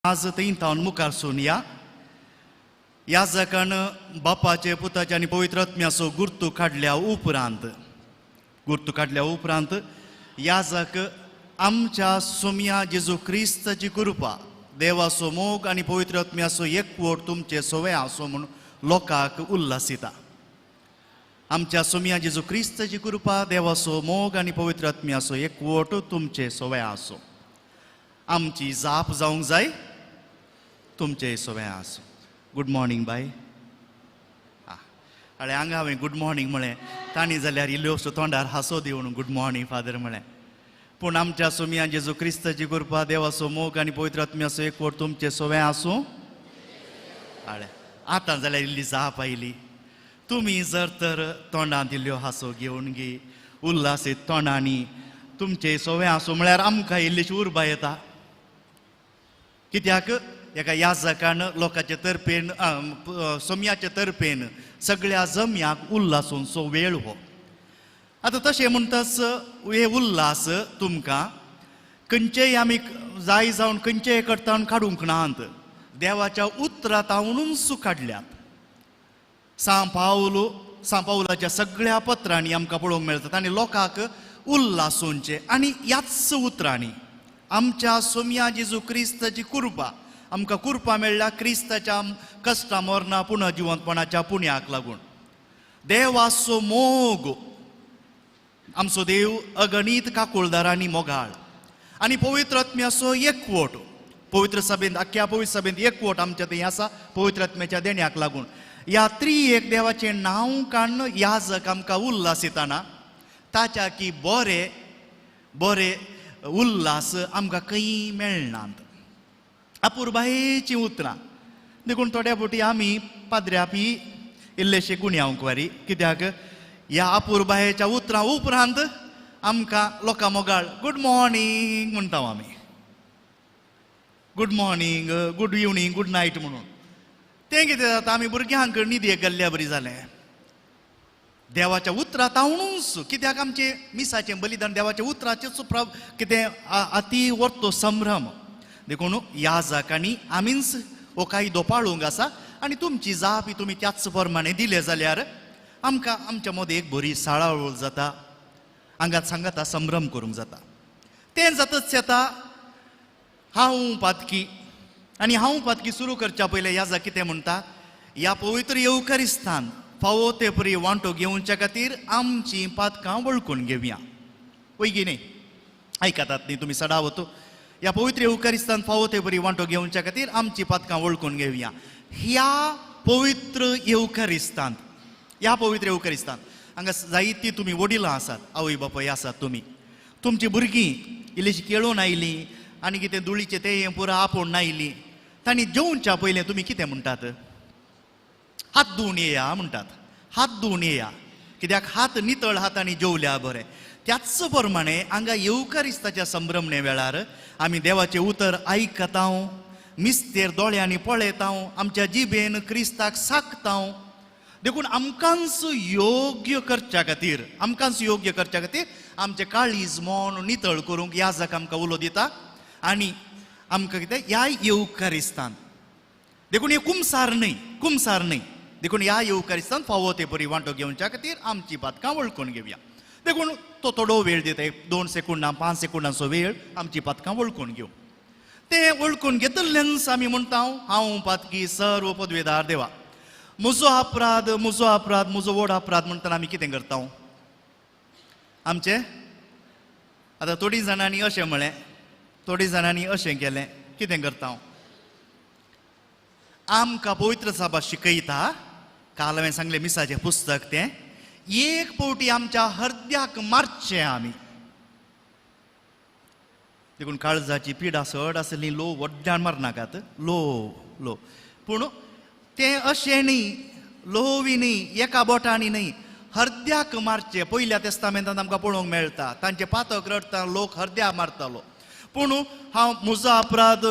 आज थंय मुखार सोनिया याजकान बापाचे पुताचे आनी पवित्र आत्म्याचो गुर्तू काडल्या उपरांत याजक आमच्या सोम्या जेजू क्रिस्ताची कृपा देवाचो मोग आनी पवित्र आत्म्याचो एकवट तुमचे सवय आसो म्हूण लोकांक उल्हासिता. आमच्या सोम्या जेजू क्रिस्ताची कृपा देवाचो मोग आनी पवित्र आत्म्याचो एकवट तुमचे सवय आसो. आमची जाप जावंक जाय, तुमचे सवय आसो. Good morning bye. अळे हांगा हांवें गुड मॉर्निंग म्हळें, तांणी जाल्यार इल्लोसो तोंडार हांसो दिवन गुड मॉर्निंग फादर म्हळें. पूण आमच्या सोम्या जेजू क्रिस्ताची कृपा देवाचो मोग आनी पवित्र आत्म्याचो एकवट तुमचे सवय आसूं. अळे आतां जाल्यार इल्ली जाप आयली. तुमी जर तर तोंडांत इल्ल्यो हांसो घेवन गे, उल्हासीत तोंडांनी तुमचे सवय आसूं म्हळ्यार आमकां इल्लीशी उर्बा येता. कित्याक एका याजकान लोकांचे तर्फेन सोम्याचे तर्फेन सगळ्या जम्याक उल्हासूंचो वेळ हो. आतां तशें म्हणटाच हे उल्हास तुमकां खंयचेय आमी जाय जावन खंयचेय कडतान काडूंक नात. देवाच्या उतरांतावणूच काडल्यात. सांत पावलाच्या सगळ्या पत्रांनी आमकां पळोवंक मेळटात आनी लोकांक उल्हासूंचे. आनी ह्याच उतरांनी आमच्या सोम्या जेजू क्रिस्ताची कृपा आमकां कृपा मेळ्ळ्या क्रिस्ताच्या कश्टा मरणा पुनर्जिवंतपणाच्या पुण्याक लागून. देवाचो मोग आमचो देव अगणित काकुळदारांनी मोगाळ आनी पवित्र आत्म्याचो एकवट पवित्र सभेंत आख्या पवित्र सभेंत एकवट आमच्या थंय आसा पवित्र आत्म्याच्या देण्याक लागून. ह्या एक देवाचें नांव काडून याजक आमकां उल्हासिताना ताच्या की बरे बरे उल्हास आमकां खंय मेळनात. अपुरबायेचीं उतरां देखून थोड्या फावटी आमी पाद्र्यापी इल्लेशे गुण्यावंक वारी. कित्याक ह्या अपुरबायेच्या उतरां उपरांत आमकां लोकां मोगाळ गुड मॉर्निंग म्हणटा आमी. Good morning, good evening, good night म्हणून. तें कितें जाता, आमी भुरग्यांक न्हिदेक गेल्ल्या बरी जालें. देवाच्या उतरां तावणूच कित्याक आमचे मिसाचें बलिदान देवाच्या उतराचेच कितें अती व्हरतो संभ्रम. देखून याजकांनी आमीच हो कायदो पाळूंक आसा आनी तुमची जाप ही तुमी त्याच प्रमाणे दिले जाल्यार आमकां आमच्या मदें एक बरी साळावळ जाता. हांगात सांगाता संभ्रम करूंक जाता. तें जातच येता हांव पातकी सुरू करच्या पयलें याजक कितें म्हणटा, ह्या पवित्र येवकारिस्तान फावो ते परी वांटो घेवच्या खातीर आमची पातकां वळखून घेवया. वयगी न्ही आयकतात न्ही तुमी सडावतो. ह्या पवित्र येवकारिस्तान फावो ते परी वांटो घेवच्या खातीर आमची पातकां वळखून घेवया. ह्या पवित्र येवकारिस्तान हांगा जायतीं तुमी वडिलां आसात, आवय बापूय आसात. तुमची भुरगीं इल्लीशीं केळून आयलीं आनी कितें धुळीचें तें पुरो आपोवन आयलीं. तांणी जेवच्या पयलें तुमी कितें म्हणटात? हात धुवन येया म्हणटात. हात धुवन येया. कित्याक हात नितळ हातांनी जेवल्या बरें. त्याच प्रमाणे हांगा येवकारिस्ताच्या संभ्रमणे वेळार आमी देवाचें उतर आयकता, मिस्तेर दोळ्यांनी पळयता, आमच्या जिबेन क्रिस्ताक साकता. देखून आमकांच योग्य करच्या खातीर आमचें काळीज मन नितळ करूंक याजक आमकां उलो दिता. आनी आमकां कितें ह्या येवकारिस्तान देखून हे कुमसार न्हय देखून ह्या येवकारिस्तान फावो ते परी वांटो घेवच्या खातीर आमची पातकां वळखून घेवया. देखून तो थोडो वेळ दिता, 2 सेकंदां 5 सेकंदांचो वेळ आमची पातकां वळखून घेवं. ते वळखून घेतलेंच आमी म्हणटा हांव पातकी सर्व पदवेदार देवा, म्हजो अपराध म्हजो व्हड अपराध म्हणटना आमी कितें करता? आमचे आतां थोडीं जाणांनी अशें म्हळें, थोडीं जाणांनी अशें केलें. कितें करता? आमकां पवित्र सभा शिकयता, काल हांवें सांगलें मिसाचें पुस्तक तें, एक फावटी आमच्या हृदयाक मारचें आमी. देखून काळजाची पिडा चड आसली लो व्हड्यान मारनाकात, लो पूण तें अशें न्ही, लोवी न्ही, एका बोटांनी न्ही, हृदयाक मारचें. पयल्या तेस्तामेंतांत आमकां पळोवंक मेळटा तांचे पातक रडटा लोक हृदयाक मारतालो. पूण हांव म्हजो अपराध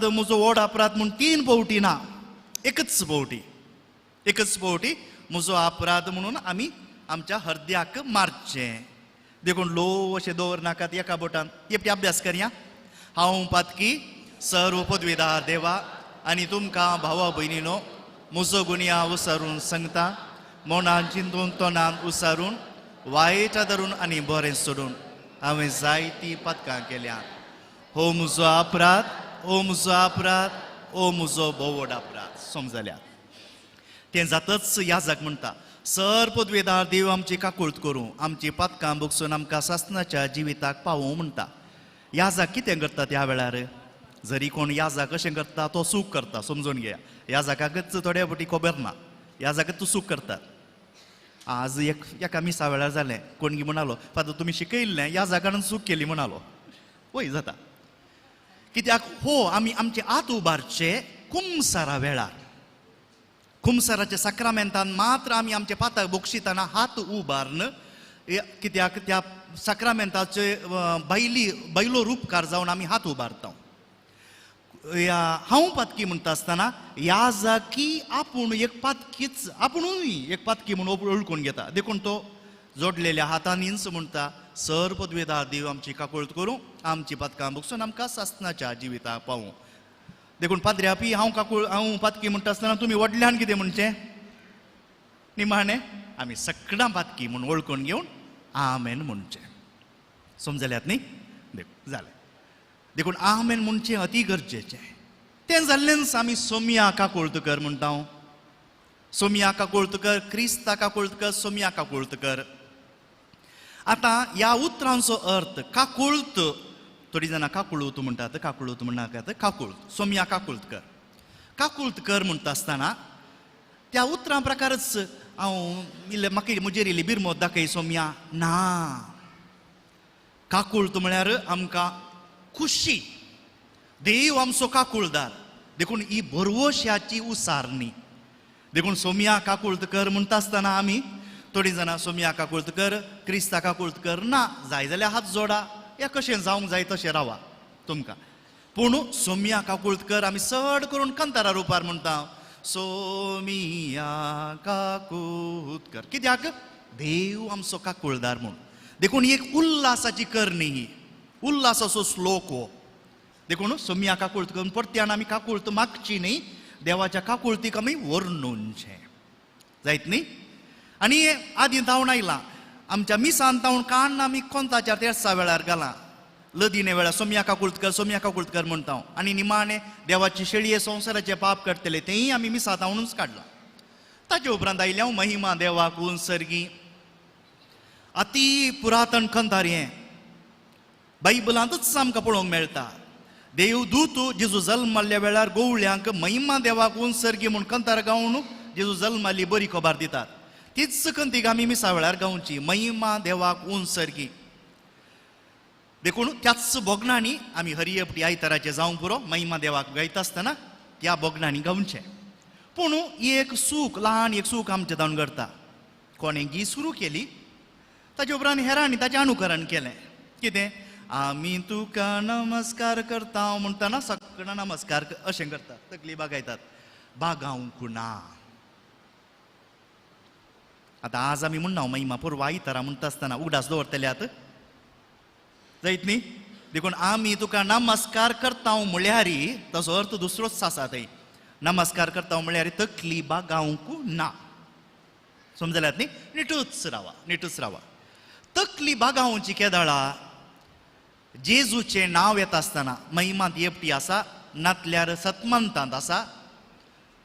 म्हजो व्हड अपराध म्हूण 3 फावटी ना, एकच फावटी म्हजो अपराध म्हणून आमी आमच्या हृदयाक मारचें. देखून लो अशें दवरनाकात एका बोटान. एपटी अभ्यास करया. हांव पातकी सर्व पदवीदार देवा आनी तुमकां भावा भयणीनो म्हजो गुन्या उसारून सांगता मनान चिंतून तोंडान उसारून वायट धरून आनी बरें सोडून हांवें जायतीं पथकां केल्या हो म्हजो अपराध हो म्हजो अपराध हो म्हजो बोवड अपराध समजल्या तें जातच याजक म्हणटा सर पदवेदार देव आमची काकुळट करूं आमची पथकां बगसून आमकां सासणाच्या जिविताक पावूं म्हणटा याजक कितें करता त्या वेळार जरी कोण याजक कशें करता तो सूख करता समजून घेया याजकाकच थोड्या फावटी खबर ना याजकाच तो सूख करतात आज एका मिसा वेळार जालें कोण म्हणालो फादर तुमी शिकयल्लें याजकान सूख केली म्हणालो वय जाता कित्याक हो आमी आमचे आत उबारचे कुमसारा वेळार कुमसाराच्या सक्रामेंतान मात्र आमी आमचे पाताक बोक्षिताना हात उबारन कित्याक त्या सक्रामेंताचे बैलो रूपकार जावन आमी हात उबारता हांव पातकी म्हणटा आसतना याजकी आपूण एक पातकीच आपुणूय एक पातकी म्हणून ओळखून घेता देखून तो जोडलेल्या हातांनीच म्हणटा सर पदवेदार देव आमची काकुळट करूं आमची पथकां बगसून आमकां सासणाच्या जिविताक पावूं देखून पाद्र्यापी हांव पातकी म्हणटा आसतना तुमी व्हडल्यान कितें म्हणचें निमाणें आमी सगळ्यां पातकी म्हूण वळखून घेवन आमेन म्हणचें समजल्यात न्ही जालें देखून आमेन म्हणचें अति गरजेचें तें जाल्लेंच आमी सोम्या काकुळट कर म्हणटा सोम्या काकुळट कर क्रिस्ता काकुळट कर सोम्या काकुळट कर आतां ह्या उतरांचो अर्थ काकुळट थोडी जाणां काकुळूत म्हणटात काकुळूत म्हणनाकात काकुळट सोम्या काकुळट कर म्हणटा आसतना त्या उतरां प्रकारच हांव म्हाका म्हजेर इल्ली बिरमोत दाखय सोम्या ना काकुळट म्हळ्यार आमकां खुशी देव आमचो काकुळदार देखून ही भरवशाची उसारणी देखून सोम्या काकुळट कर म्हणटा आसतना आमी थोडी जाणां सोम्या काकुळट कर क्रिस्ता काकुळट कर ना जाय जाल्यार हात जोडा या कशें जावंक जाय तशें रावा तुमकां पूण सोम्या काकुळट कर आमी चड करून कांतारा रुपार म्हणटा सोमिया काकुळट कर कित्याक देव आमचो काकुळदार म्हूण देखून एक उल्हासाची करणी ही उल्हासाचो श्लोक हो देखून सोम्या काकुळट करून परत्यान आमी काकुळट मागची न्ही देवाच्या काकुळटीक आमी वर्णुनचें जायत न्ही आनी आदीं जावन आयलां आमच्या मिसान तावन काण आमी कोंताच्या तेर्सा वेळार घालां लदिने वेळार सोम्या काकुळट कर म्हणटा आनी निमाणें देवाची शेळये संवसाराचे पाप करतले तेंय आमी मिसा तावनूच काडलां ताचे उपरांत आयल्या महिमा देवाक सर्गी अति पुरातन खंतार हें बायबलांतच आमकां पळोवंक मेळटा देवदूत जेजू जल्माल्या वेळार गोवळ्यांक महिमा देवाक सर्गी म्हूण कंतार गावन जेजू जल्माली बरी खबर दितात तीच खंतीक आमी मिसा वेळार गावची महिमा देवाक सर्गी देखून त्याच बोगणांनी आमी हरियपटी आयताराचे जावं पुरो महिमा देवाक गायता आसतना त्या बोगणांनी गावचें पूण एक सूख ल्हान एक सूख आमचे जावन करता कोणें गी सुरू केली ताचे उपरांत हेरांनी ताचें अनुकरण केलें कितें आमी तुका नमस्कार करता म्हणटाना सगळ्यांना नमस्कार अशें करतात तकली बागायतात बागावंक ना आतां आज आमी म्हणना महिमा पुरवा आयतारा म्हणटा आसतना उगडास दवरतल्यात जायत न्ही देखून आमी तुका नमस्कार करता म्हळ्यार ताचो अर्थ दुसरोच आसा थंय नमस्कार करता म्हळ्यार तकली बागावंक ना समजल्यात न्ही नीटूच रावा तकली बागावची केदाळा जेजूचें नांव येता आसतना महिमांत येपटी आसा नातल्यार सतमंतांत आसा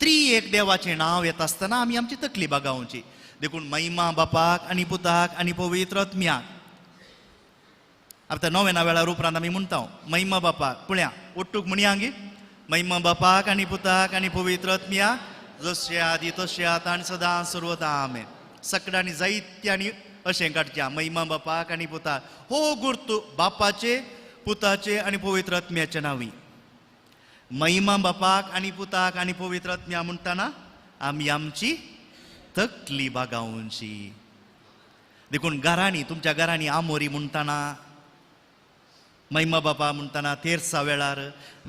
एक देवाचें नांव येता आसतना आमी आमची तकली बागावची देखून महिमा बापाक आनी पुताक आनी पवित्र आत्म्याक आतां नव्या वेळार उपरांत आमी म्हणटा महिमा बापाक पुण्या ओट्टूक म्हणया गे महिमा बापाक आनी पुताक आनी पवित्र आत्म्याक जशें आदी तशें आतां आनी सदां सर्वदा आमेन सगळ्यांनी जायत्यांनी अशें काडचें महिमा बापाक आनी पुताक हो गुर्त बापाचे पुताचे आनी पवित्र आत्म्याचे नांवी महिमा बापाक आनी पुताक आनी पवित्र आत्म्या म्हणटाना आमी आमची तकली बागावची देखून घरांनी तुमच्या घरांनी आमोरी म्हणटाना महिमा बापा म्हणटाना तेर्सा वेळार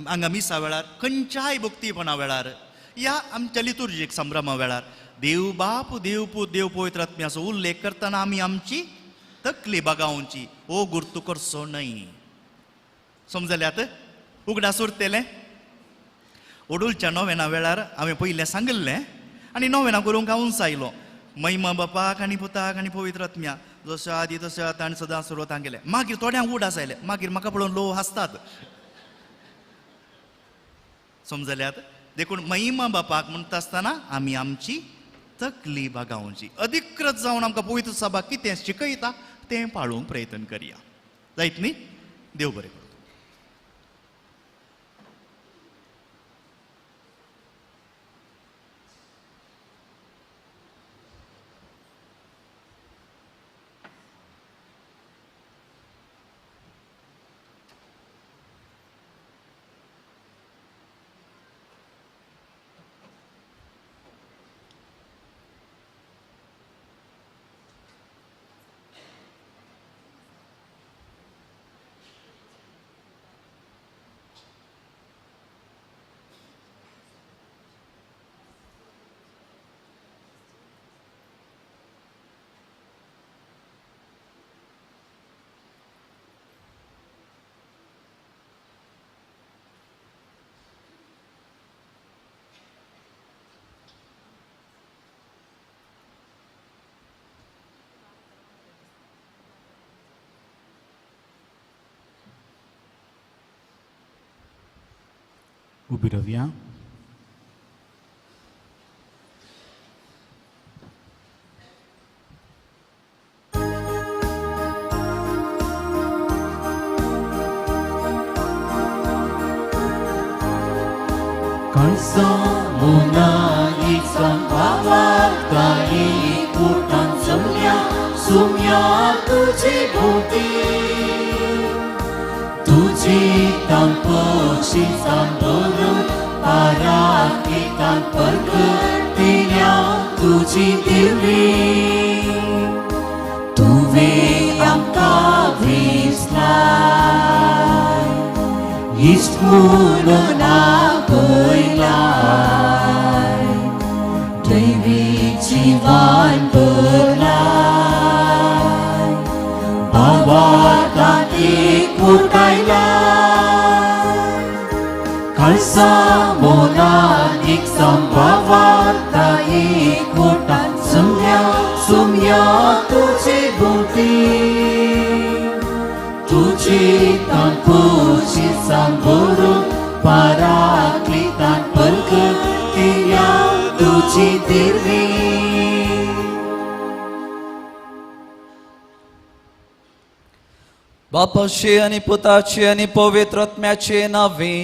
हांगा मिसा वेळार खंयच्याय भक्तीपणा वेळार या आमच्या लितुर्जीक संभ्रमा वेळार देव बाप देव पूत देव पवित्र आत्म्याचो उल्लेख करतना आमी आमची तकली बागावची हो गुर्तू करचो न्हय समजल्यात उगडास उरतलें ओडूलच्या नोवेना वेळार हांवें पयलें सांगिल्लें आनी नोवेना करूंक हांव उंच आयलो. महिमा बापाक आनी पुताक आनी पवित्र आत्म्या जशें आदी तशें आतां आनी सदां सुरवतां गेले. मागीर थोड्यांक उडास आयले. मागीर म्हाका पळोवन लोक हांसतात. समजल्यात? देखून महिमा बापाक म्हणटा आसतना आमी आमची तकली बागावची. अधिकृत जावन आमकां पवित्र सभा कितें शिकयता तें पाळूंक प्रयत्न करया. जायत न्ही? देव बरें करूं. उभी रावया. Kalsa munagi sambawakai ikutan sumya tuji bukti tuji tanpa samburu parakitan perketinya tuji diri tuve yang kavislah istmuno na băilai Devi jivan berlai Bawa tati kutailah Kalsa monadik sambawa ta ikutan sumya tuji bukti Tuji tan puji samburu paraklitan perketian tuji diri बापाचे आणि पुताचे आणि पवित्र आत्म्याचे नावे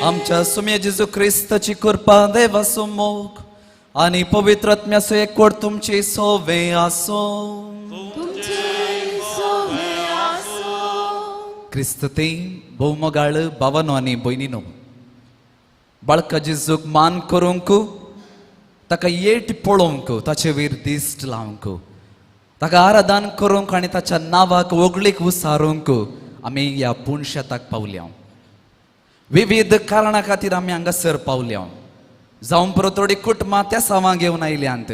आमच्या सुमे जेजू ख्रिस्ताची कृपा देवासमोर आणि पवित्र आत्म्याचो एकवट तुमची सोवे आसो. क्रिस्त ते भौमगाळ भावानो आणि भयणीनो बाळका जेजूक मान करूंक ताका येट पळोवंक ताचे वयर दिश्ट लावंक ताका आराधन करूंक आनी ताच्या नांवाक वगळीक उसारूंक आमी ह्या पुणशेताक पावल्या. विविध कारणां खातीर आमी हांगासर पावल्या. जावं पुरो थोडी कुटुंबां त्या सावां घेवन आयल्यांत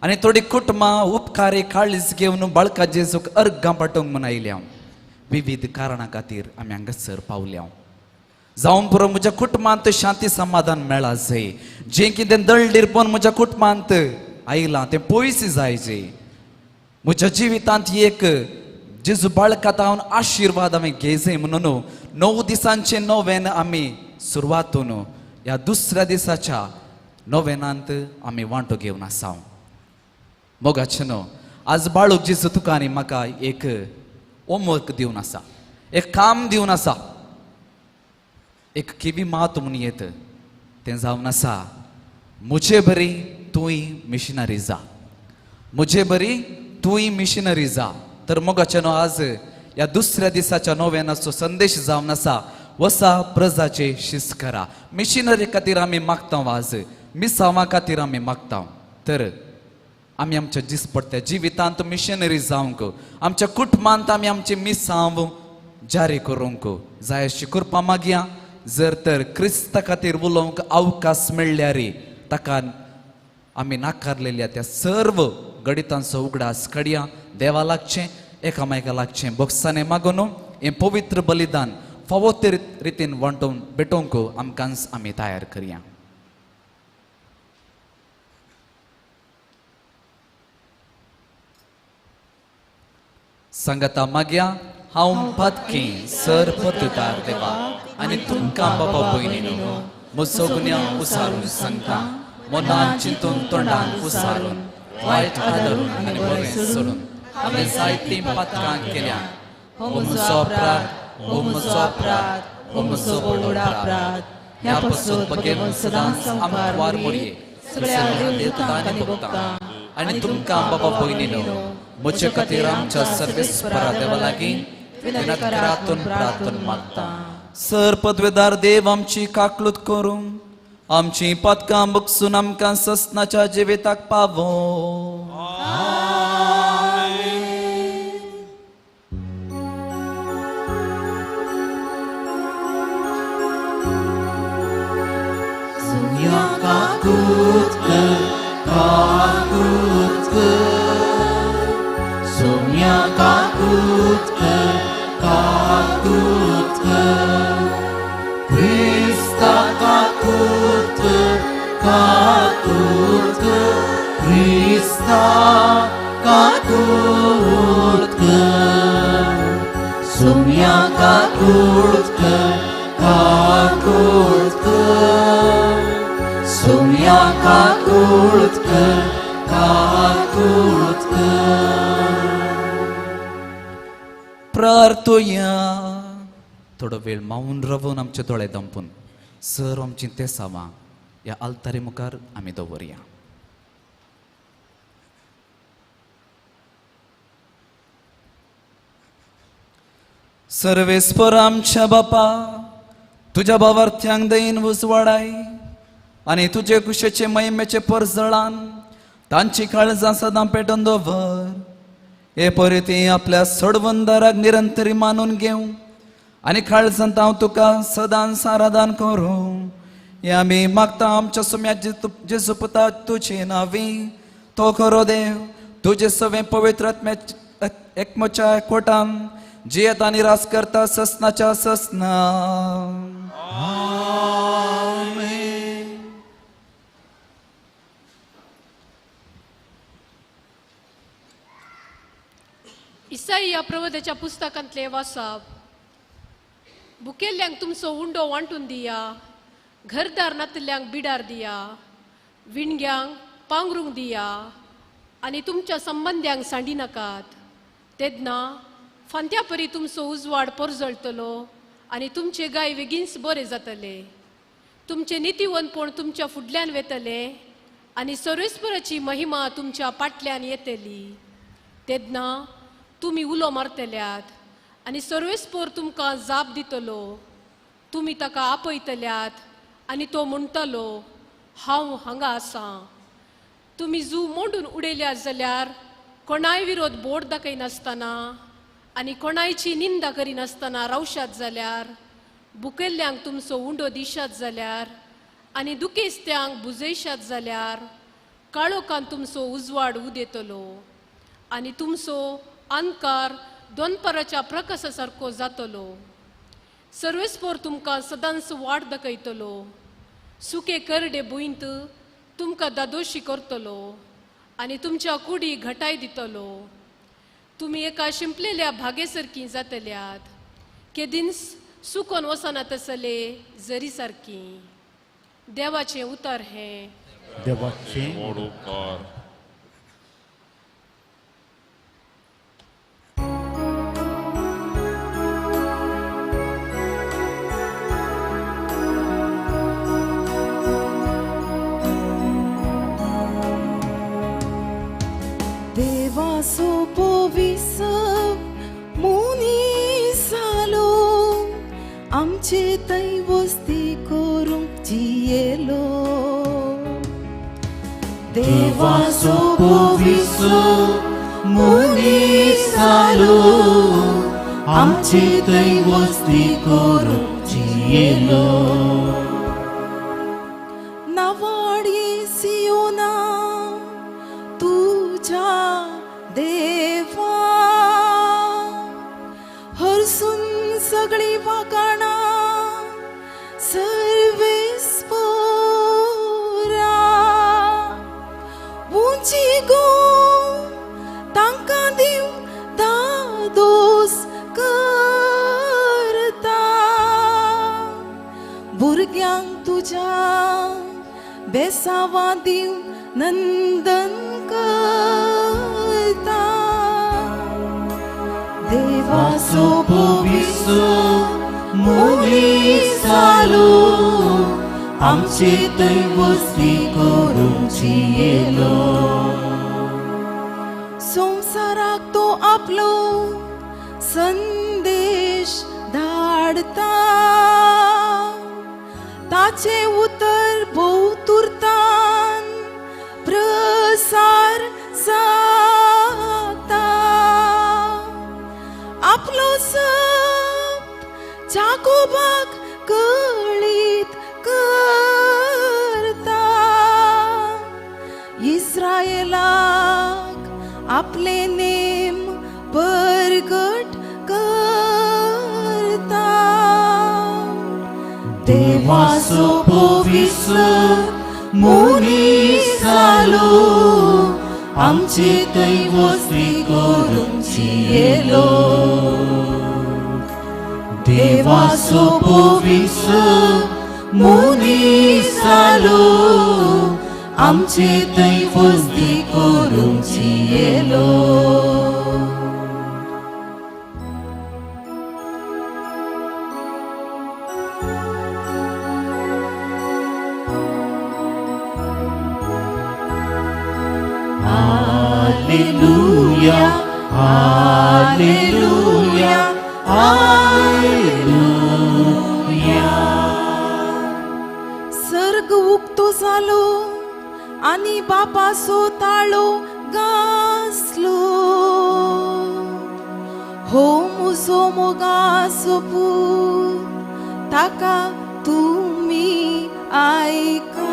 आनी थोडी कुटुंबां उपकारी काळीज घेवन बाळका जेजूक अर्गां पाठोवंक म्हूण आयल्या. विविध कारणां खातीर आमी हांगासर पावल्या. जावं पुरो म्हज्या कुटुंबांत शांती समाधान मेळा जाय. जें कितें दळदिरपण म्हज्या कुटुंबांत आयलां तें पयस जायचें. म्हज्या जिवितांत एक जेजू बाळकात हांव आशिर्वाद आमी घेयचे म्हणून 9 दिसांचे नोवेन आमी सुरवातून ह्या दुसऱ्या दिसाच्या नोवेनांत आमी वांटो घेवन आसा. मोगाचे न्हू आज बाळूक जेजू तुका आनी म्हाका एक होमवर्क दिवन आसा, एक काम दिवन आसा. एक किवी मात म्हणून येत तें जावन आसा मुझे बरी तूंय मिशनरी जा, मुझे बरी तूंय मिशनरी जा. तर मोगाचे न्हू आज ह्या दुसऱ्या दिसाच्या नोवेनाचो संदेश जावन आसा वसा प्रजाचे शिस्त करा. मिशनरी खातीर आमी मागता आज, मिसांवां खातीर आमी मागता. तर आमी आमच्या दिसपट्ट्या जिवितांत मिशनरी जावंक, आमच्या कुटुंबांत आमी आमचे मिसांव जारी करूंक जाय अशी कृपा मागया. जर तर क्रिस्ता खातीर उलोवंक अवकाश मेळ्ळ्यार ताका आमी नाकारलेल्या त्या सर्व गणितांचो उगडास काडया. देवा लागचें, एकामेका लागचें. बोक्साने मागून हें पवित्र बलिदान फावो ते रितीन वांटून भेटोवंक आमकांच आमी तयार करया. सांगता मागया हांव पातकी सर पत्रकार देवा आनी तुमकां बाबा भयणीनो म्हजो गुन्यांव उसारून सांगता. मनान चिंतून तोंडान उसारून वायट आदरून आनी बरें सोडून हांवें जायतीं पातकां केल्या. हो म्हजो अपराध, हो म्हजो अपराध, हो म्हजो व्हड अपराध. ह्या पासून बगेन सदांच आमकां वार मोरये सगळ्या देवतांक आनी भक्तांक आनी तुमकां बाबा भयणीनो म्हजे खातीर आमच्या सर्वेस्परा देवा लागीं विनतकरातून प्रार्थना मागता. सर पदवेदार देव आमची काकलूत करूं आमची पातकां बगसून आमकां ससनाच्या जिविताक पावो. Soumya kakut ke, kakut ke. Soumya kakut ke, kakut ke. Krista kakut ke, kakut ke. Krista kakut ke. Soumya kakut ke, kakut ke. Soumya kakut ke, kakut ke. प्रार्थोया. थोडो वेळ मावून रावून आमचे दोळे दंपून सर आमची ते सावा ह्या आल्तारी मुखार आमी दवरया. सर्वेस्पर आमच्या बापा तुझ्या भावार्थ्यांक दयेन उजवाडाय आनी तुजे कुशेचे महिमेचे परजळान तांची काळजां सदां पेटोवन दवर. हे परिती आपल्या सडवंदाराक निरंतरी मानून घेवं आनी काळजांत हांव तुका सदांच आराधन करूं. हे आमी मागता आमच्या सुम्या जेजू पुता तुजे नावी. तो खरो देव तुजे सवे पवित्र आत्म्याच्या एकमच्या एकवटान जियेत आनी रास करता ससनाच्या ससना. इसाईया प्रवदेच्या पुस्तकांतले वाचप. भुकेल्ल्यांक तुमचो उंडो वांटून दिया, घरदार नातल्यांक बिडार दिया, विणग्यांक पांगरूंक दिया आनी तुमच्या संबंद्यांक सांडी नाकात. तेदना फांत्या परी तुमचो उजवाड परजळटलो आनी तुमचे गाय बेगीनच बरे जातले. तुमचे नितीवंतपण तुमच्या फुडल्यान वेतले आनी सर्वेस्पराची महिमा तुमच्या पाटल्यान येतली. तेदना तुमी उलो मारतल्यात आनी सर्वेस्पर तुमकां जाप दितलो. तुमी ताका आपयतल्यात आनी तो म्हणटलो हांव हांगा आसां. तुमी जू मोडून उडयल्यात जाल्यार कोणाय विरोध बोट दाखयनासतना आनी कोणायची निंदा करिनासतना रावशात जाल्यार, भुकेल्ल्यांक तुमचो उंडो दिशात जाल्यार आनी दुखेस्त्यांक बुजयशात जाल्यार काळोखान तुमचो उजवाड उदेतलो आनी तुमचो अंधकार दोनपराच्या प्रकाशा सारको जातलो. सर्वेस्पर तुमकां सदांच वाट दाखयतलो. सुके करडे भुंयत तुमकां दादोशी करतलो आनी तुमच्या कुडी घटाय दितलो. तुमी एका शिंपलेल्या भागे सारकी जातल्यात, केदीन सुकोन वसना तसले जरी सारकी. देवाचें उतर हें. देवाचे देवासो पोविसप मुनीसालो आमचे थंय वस्ती करूंक जियेलो. देवाचो पोविसो मुनीसालो आमचे थंय वस्ती करूंक जियेलो. नवाडी सियोना तुझ्या देवा हरसून सगळी वाकाणा भुरग्यांक तुझ्या बेसावा दिव नंदन करता देवाचो पोविसो मनीस जालो आमचे थंय वस्ती करूंची येलो संसाराक तो आपलो संदेश धाडता ताचे उतर भोवतुर्तान प्रसार जाता आपलो सप जाकोबाक कळीत करता इस्रायेलाक आपले नेम परगट करता देवाचो पोविसो मनीस जालो आमचे थंय वस्ती करूंची येलो देवाचो पोविसो मनीस जालो आमचे थंय वस्ती करूंची येलो Hallelujah, Hallelujah, Hallelujah. सर्ग उक्तो जालो आनी बापाचो ताळो गासलो हो मुजो मोगाचो पूत ताका तुमी आयका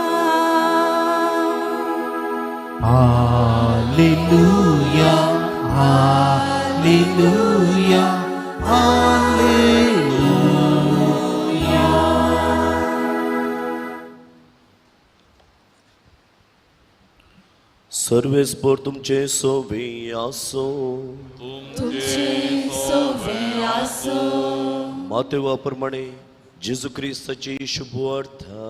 Hallelujah, Hallelujah, Hallelujah. सर्वेस्पर तुमचे सोवे आसो मातेवा प्रमाणे जेजू क्रिस्ताची शुभवार्ता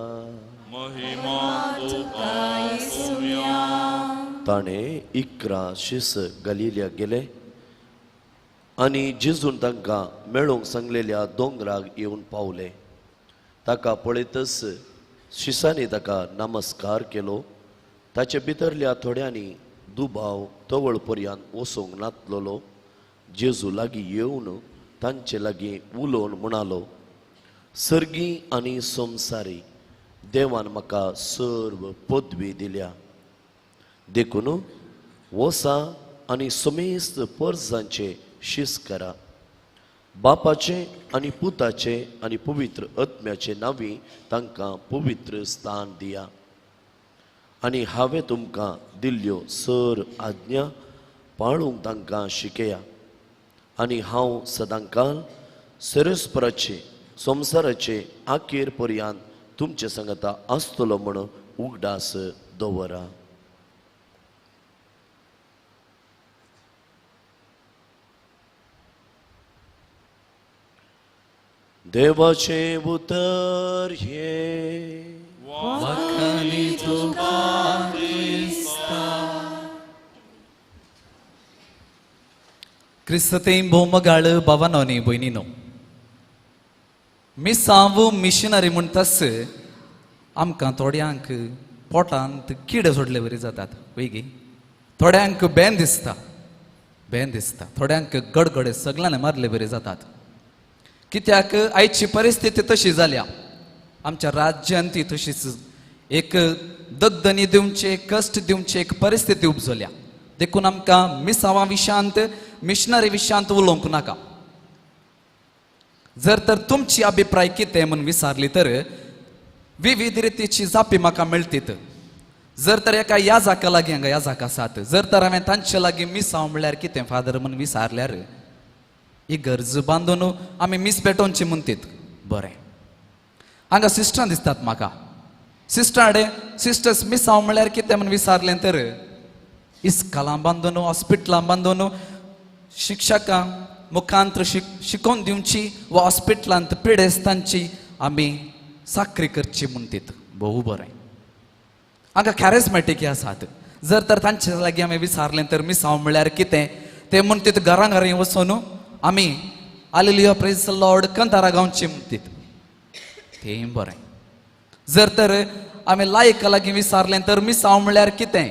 ताणे 11 शिस गलिल्या गेले आनी जेजून तांकां मेळोंक सांगलेल्या दोंगराक येवन पावले ताका पळयतच शिसांनी ताका नमस्कार केलो ताचे भितरल्या थोड्यांनी दुबाव तवळ पर्यंत वचोंक नातलोलो जेजू लागीं येवन तांचे लागीं उलोवन म्हणालो सर्गी आनी संवसारी देवान म्हाका सर्व पदवी दिल्या देखून वसा आनी समेस्त पर्जांचे शीस करा बापाचे आनी पुताचे आनी पवित्र आत्म्याचे नांवी तांकां पवित्र स्थान दिया आनी हांवें तुमकां दिल्ल्यो सर आज्ञा पाळूंक तांकां शिकया आनी हांव सदांकाल सेरेस्पराचे संवसाराचे आखेर पर्यंत तुमचे सांगता आसतलो म्हण उगडास दवरा देवाचे उतर हे क्रिस्ततें भोवमगाळ भावांनी भयणीनो मिसांव मिशनरी म्हणटास आमकां थोड्यांक पोटांत किडे सोडले वरी जातात वेगी थोड्यांक बेन दिसता थोड्यांक गडगडे सगळ्यांना मारले बरे जातात कित्याक आयची परिस्थिती तशी जाल्या आमच्या राज्यांत ती तशीच एक दगदनी दिवचे कश्ट दिवचे एक परिस्थिती उपजल्या देखून आमकां मिसांवा विशांत मिशनरी विशांत उलोवंक नाका जर तर तुमची अभिप्राय कितें म्हणून विचारली तर विविध रितीची जापी म्हाका मेळटीत जर तर एका याजाका लागीं हांगा याजाक आसात जर तर हांवें तांचे लागीं मिसांव म्हळ्यार कितें फादर म्हणून विचारल्यार इगर्ज बांदून आमी मीस पेटोवची म्हणटीत बरें हांगा सिस्टरां दिसतात म्हाका सिस्टराडे सिस्टर्स मिसांव म्हळ्यार कितें म्हणून विचारलें तर इस्कॉलां बांदून हॉस्पिटलां बांदून शिक्षकां मुखांत्र शिकोवन दिवची वा हॉस्पिटलांत पिडेस्तांची आमी साखरी करची म्हणटीत भोव बरें हांगा कॅरिझमॅटीक आसात जर तर तांचे लागीं आमी विचारलें तर मिसांव म्हळ्यार कितें ते म्हणटीत घरां घरां वचून आमी hallelujah praise the Lord Kantara गावची म्हणटीत तेंय बरें जर तर आमी लायका लागीं विचारलें तर मिसांव म्हळ्यार कितें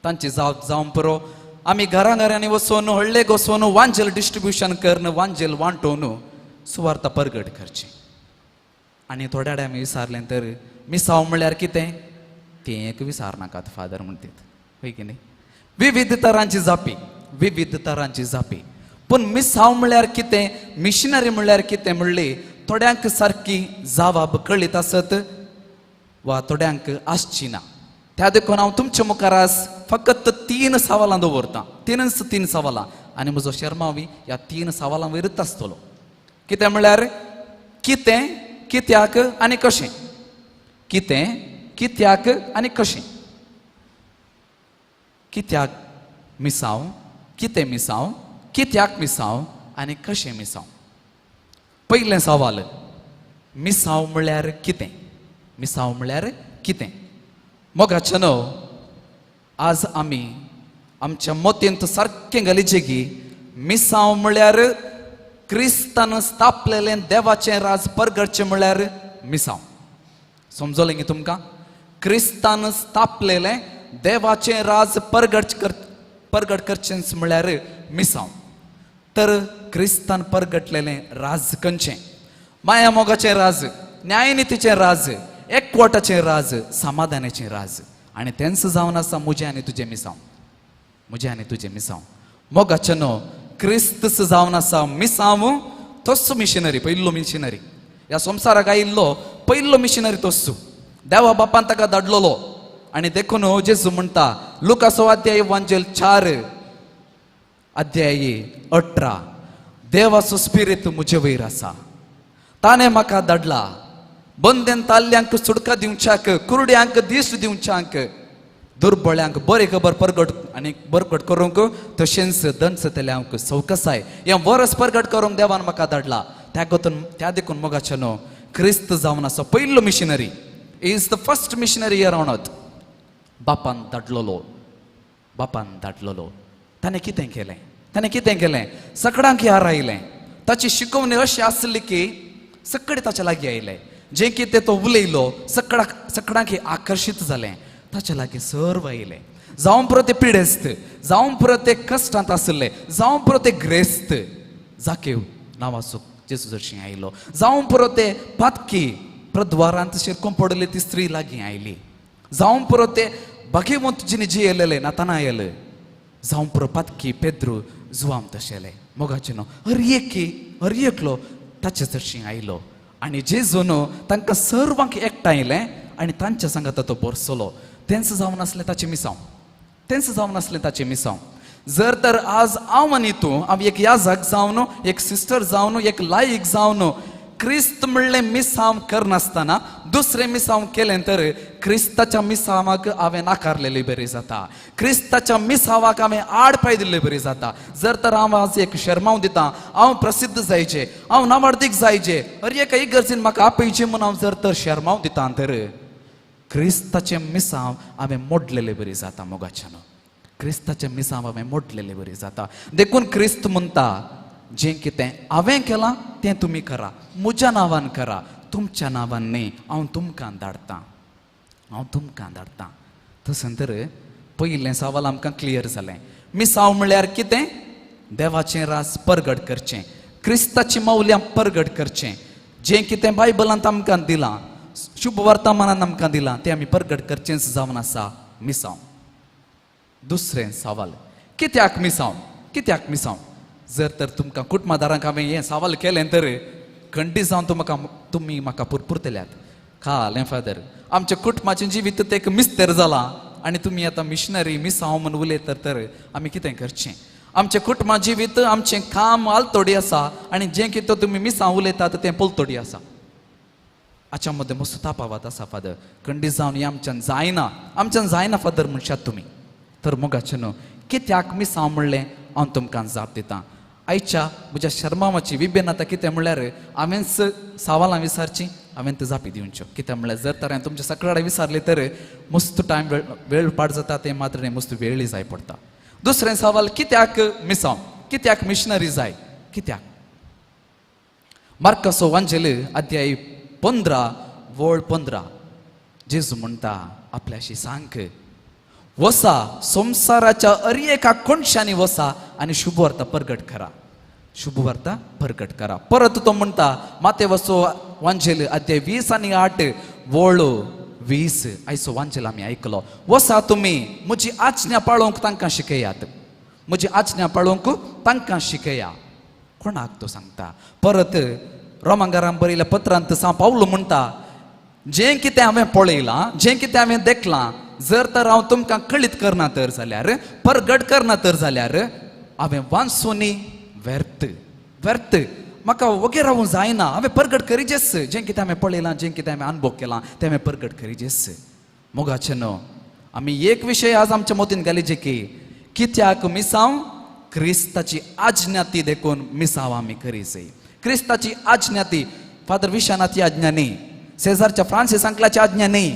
तांचे जावं पुरो आमी घरां घरांनी वचून हळ्ळेक वचून वांजेल डिस्ट्रिब्युशन करून वांजेल वांटून सुवार्ता परगट करची आनी थोड्या कडेन आमी विचारलें तर मिसांव म्हळ्यार कितें तें एक विचारनाकात फादर म्हणटात पळय की न्ही विविध तरांची जापी पूण मिसांव म्हळ्यार कितें मिशनरी म्हळ्यार कितें म्हणली थोड्यांक सारकी जावाब कळीत आसत वा थोड्यांक आसची ना त्या देखून हांव तुमच्या मुखार आज फकत 3 सवालां दवरतां 3 सवालां आनी म्हजो शर्मावी ह्या 3 सवालां वयरच आसतलो कितें म्हळ्यार कितें कित्याक आनी कशें कितें कित्याक आनी कशें कित्याक मिसांव कितें मिसांव कित्याक मिसांव आनी कशें मिसांव पयलें सवाल मिसांव म्हळ्यार कितें मिसांव म्हळ्यार कितें मोगाचे न्हू आज आमी आमच्या मोतींत सारकें गरजेची की मिसांव म्हळ्यार क्रिस्तान स्थापलेलें देवाचें राज परगटचें म्हळ्यार मिसांव समजलें न्ही तुमकां क्रिस्तान स्थापलेलें देवाचें राज परगट करचें म्हळ्यार मिसांव तर क्रिस्तान परगटलेलें राज खंयचें माया मोगाचें राज न्यायनितीचें राज एकवटाचें राज समाधानाचें राज आनी तेंच जावन आसा म्हजें आनी तुजें मिसांव म्हजें आनी तुजें मिसांव मोगाचें न्हू क्रिस्त जावन आसा मिसांव तोच मिशनरी पयलो मिशनरी ह्या संवसाराक आयिल्लो पयलो मिशनरी तोच देवा बापान ताका धाडलेलो आनी देखून जेजू म्हणटा लुकासो अध्याय वांजेल 4 अध्याय 18 देवाचो स्पिरीट म्हजे वयर आसा ताणें म्हाका धाडला बंदेन ताल्ल्यांक सुडका दिवच्याक कुरड्यांक दिश्ट दिवच्याक दुर्बळ्यांक बरी खबर परगट आनी परगट करूंक तशेंच दंडसतल्यांक सवकसाय हें वरस परगट करूंक देवान म्हाका धाडला त्या देखून मोगाचें न्हू क्रिस्त जावन आसा पयलो missionary is the first missionary here on earth बापान धाडलेलो ताणें कितें केलें सगळ्यांक यार आयलें ताची शिकवणी अशी आसली की सगळे ताच्या लागीं आयले जें कितें तो उलयलो सगळ्यांक आकर्शीत जालें ताच्या लागीं सर्व आयले जावं पुरो ते पिडेस्त जावं पुरो ते कश्टांत आसले जावं पुरो ते ग्रेस्त जाकेव नांवाचो जेजू जरशी आयलो जावं पुरो ते पातकी प्रद्वारांत शिरकून पडले ती स्त्री लागीं आयली जावं पुरो ते भगवंत जिने जियेलेले नातानायल जावं पुरो पातकी पेद्रू जुवाम तशेले मोगाचे न्हू हर एकलो ताचे जरशी आयलो आनी जेजून तांकां सर्वांक एकठांयलें आनी तांच्या सांगात तो बरसलो तेंच जावन आसलें ताचें मिसांव जर तर आज हांव आनी तूं हांव एक याजक जावन एक सिस्टर जावन एक लायक जावन क्रिस्त म्हणलें मिसांव करनासतना दुसरें मिसांव केलें तर क्रिस्ताच्या मिसांवाक हांवें नाकारलेलें बरें जाता क्रिस्ताच्या मिसांवाक हांवें आड पांय दिल्लें बरें जाता जर तर हांव आज एक शर्माव दितां हांव प्रसिद्ध जायचें हांव नावार्दीक जायचें अरे एका इगर्जेन म्हाका आपयचें म्हूण हांव जर तर शर्माव दितां तर क्रिस्ताचें मिसांव हांवें मोडलेलें बरें जाता मोगाच्यान क्रिस्ताचें मिसांव हांवें मोडलेलें बरें जाता देखून क्रिस्त म्हणटा जें कितें हांवें केलां तें तुमी करा म्हज्या नांवान करा तुमच्या नांवान न्ही हांव तुमकां धाडटां तशें तर पयलें सवाल आमकां क्लियर जालें मिसांव म्हळ्यार कितें देवाचें राज परगट करचें क्रिस्ताची मौल्यां परगट करचें जें कितें बायबलांत आमकां दिलां शुभ वर्तमानान आमकां दिलां तें आमी परगट करचेंच जावन आसा मिसांव दुसरें सवाल कित्याक मिसांव जर तर तुमकां कुटुंबादारांक हांवें हें सवाल केलें तर खंडी जावन तुमी म्हाका पुरपुरतल्यात खालें फादर आमच्या कुटुंबाचें जिवीत तें एक मिस्तेर जालां आनी तुमी आतां मिशनरी मिसांव म्हूण उलयतात तर आमी कितें करचें आमचें कुटुंबा जिवीत आमचें काम आलतोडी आसा आनी जें कितें तुमी मिसांव उलयतात तें पलतोडी आसा हाच्या मदें मस्त तापावत आसा फादर खंडी जावन हें आमच्यान जायना फादर म्हणशात तुमी तर मोगाचें न्हू कित्याक मिसांव म्हणलें हांव तुमकां जाप दितां आयच्या म्हज्या शर्मामाची विबेन आतां कितें म्हळ्यार हांवेंच सवालां विचारची हांवें त्यो जापी दिवच्यो कित्याक म्हळ्यार जर तर हांवें तुमच्या सकाळी विचारले तर मस्त टायम वेळ पाड जाता तें मात्र न्ही मस्त वेळी जाय पडटा दुसरें सवाल कित्याक मिसांव कित्याक मिशनरी जाय कित्याक मार्काचो वांजेल अध्याय 15 वळ 15 जेजू म्हणटा आपल्याशी सांग वसा संसाराच्या एका कोणशांनी वसा आनी शुभ वार्ता प्रगट करा शुभ वार्ता प्रगट करा परत तो म्हणटा मातेवाचो वांजेल अध्याय 20 आनी 8 वळ 20 आयचो वांजेल आमी आयकलो वसा तुमी म्हजी आज्ञा पाळोवंक तांकां शिकयात म्हजी आज्ञा पाळोवंक तांकां शिकया कोणाक तो सांगता परत रोमांकारांक बरयल्या पत्रांत सा पावलो म्हणटा जें कितें हांवें पळयलां जें कितें हांवें देखलां जर तर हांव तुमकां कळीत करना तर जाल्यार प्रगट करना तर जाल्यार हांवें वाचूनी व्यर्थ व्यर्थ म्हाका वगे रावूंक जायना हांवें प्रगट करीचेच जें कितें हांवें पळयलां जें कितें हांवें अनुभव केलां तें हांवें प्रगट करीचेच मोगाचें न्हू आमी एक विशय आज आमच्या मोतीन घालीचे की कित्याक मिसांव क्रिस्ताची आज्ञा ती देखून मिसांव आमी करीचे क्रिस्ताची आज्ञा ती फादर विशानाची आज्ञा न्ही सेजारच्या फ्रांसीस अंकलाची आज्ञा न्ही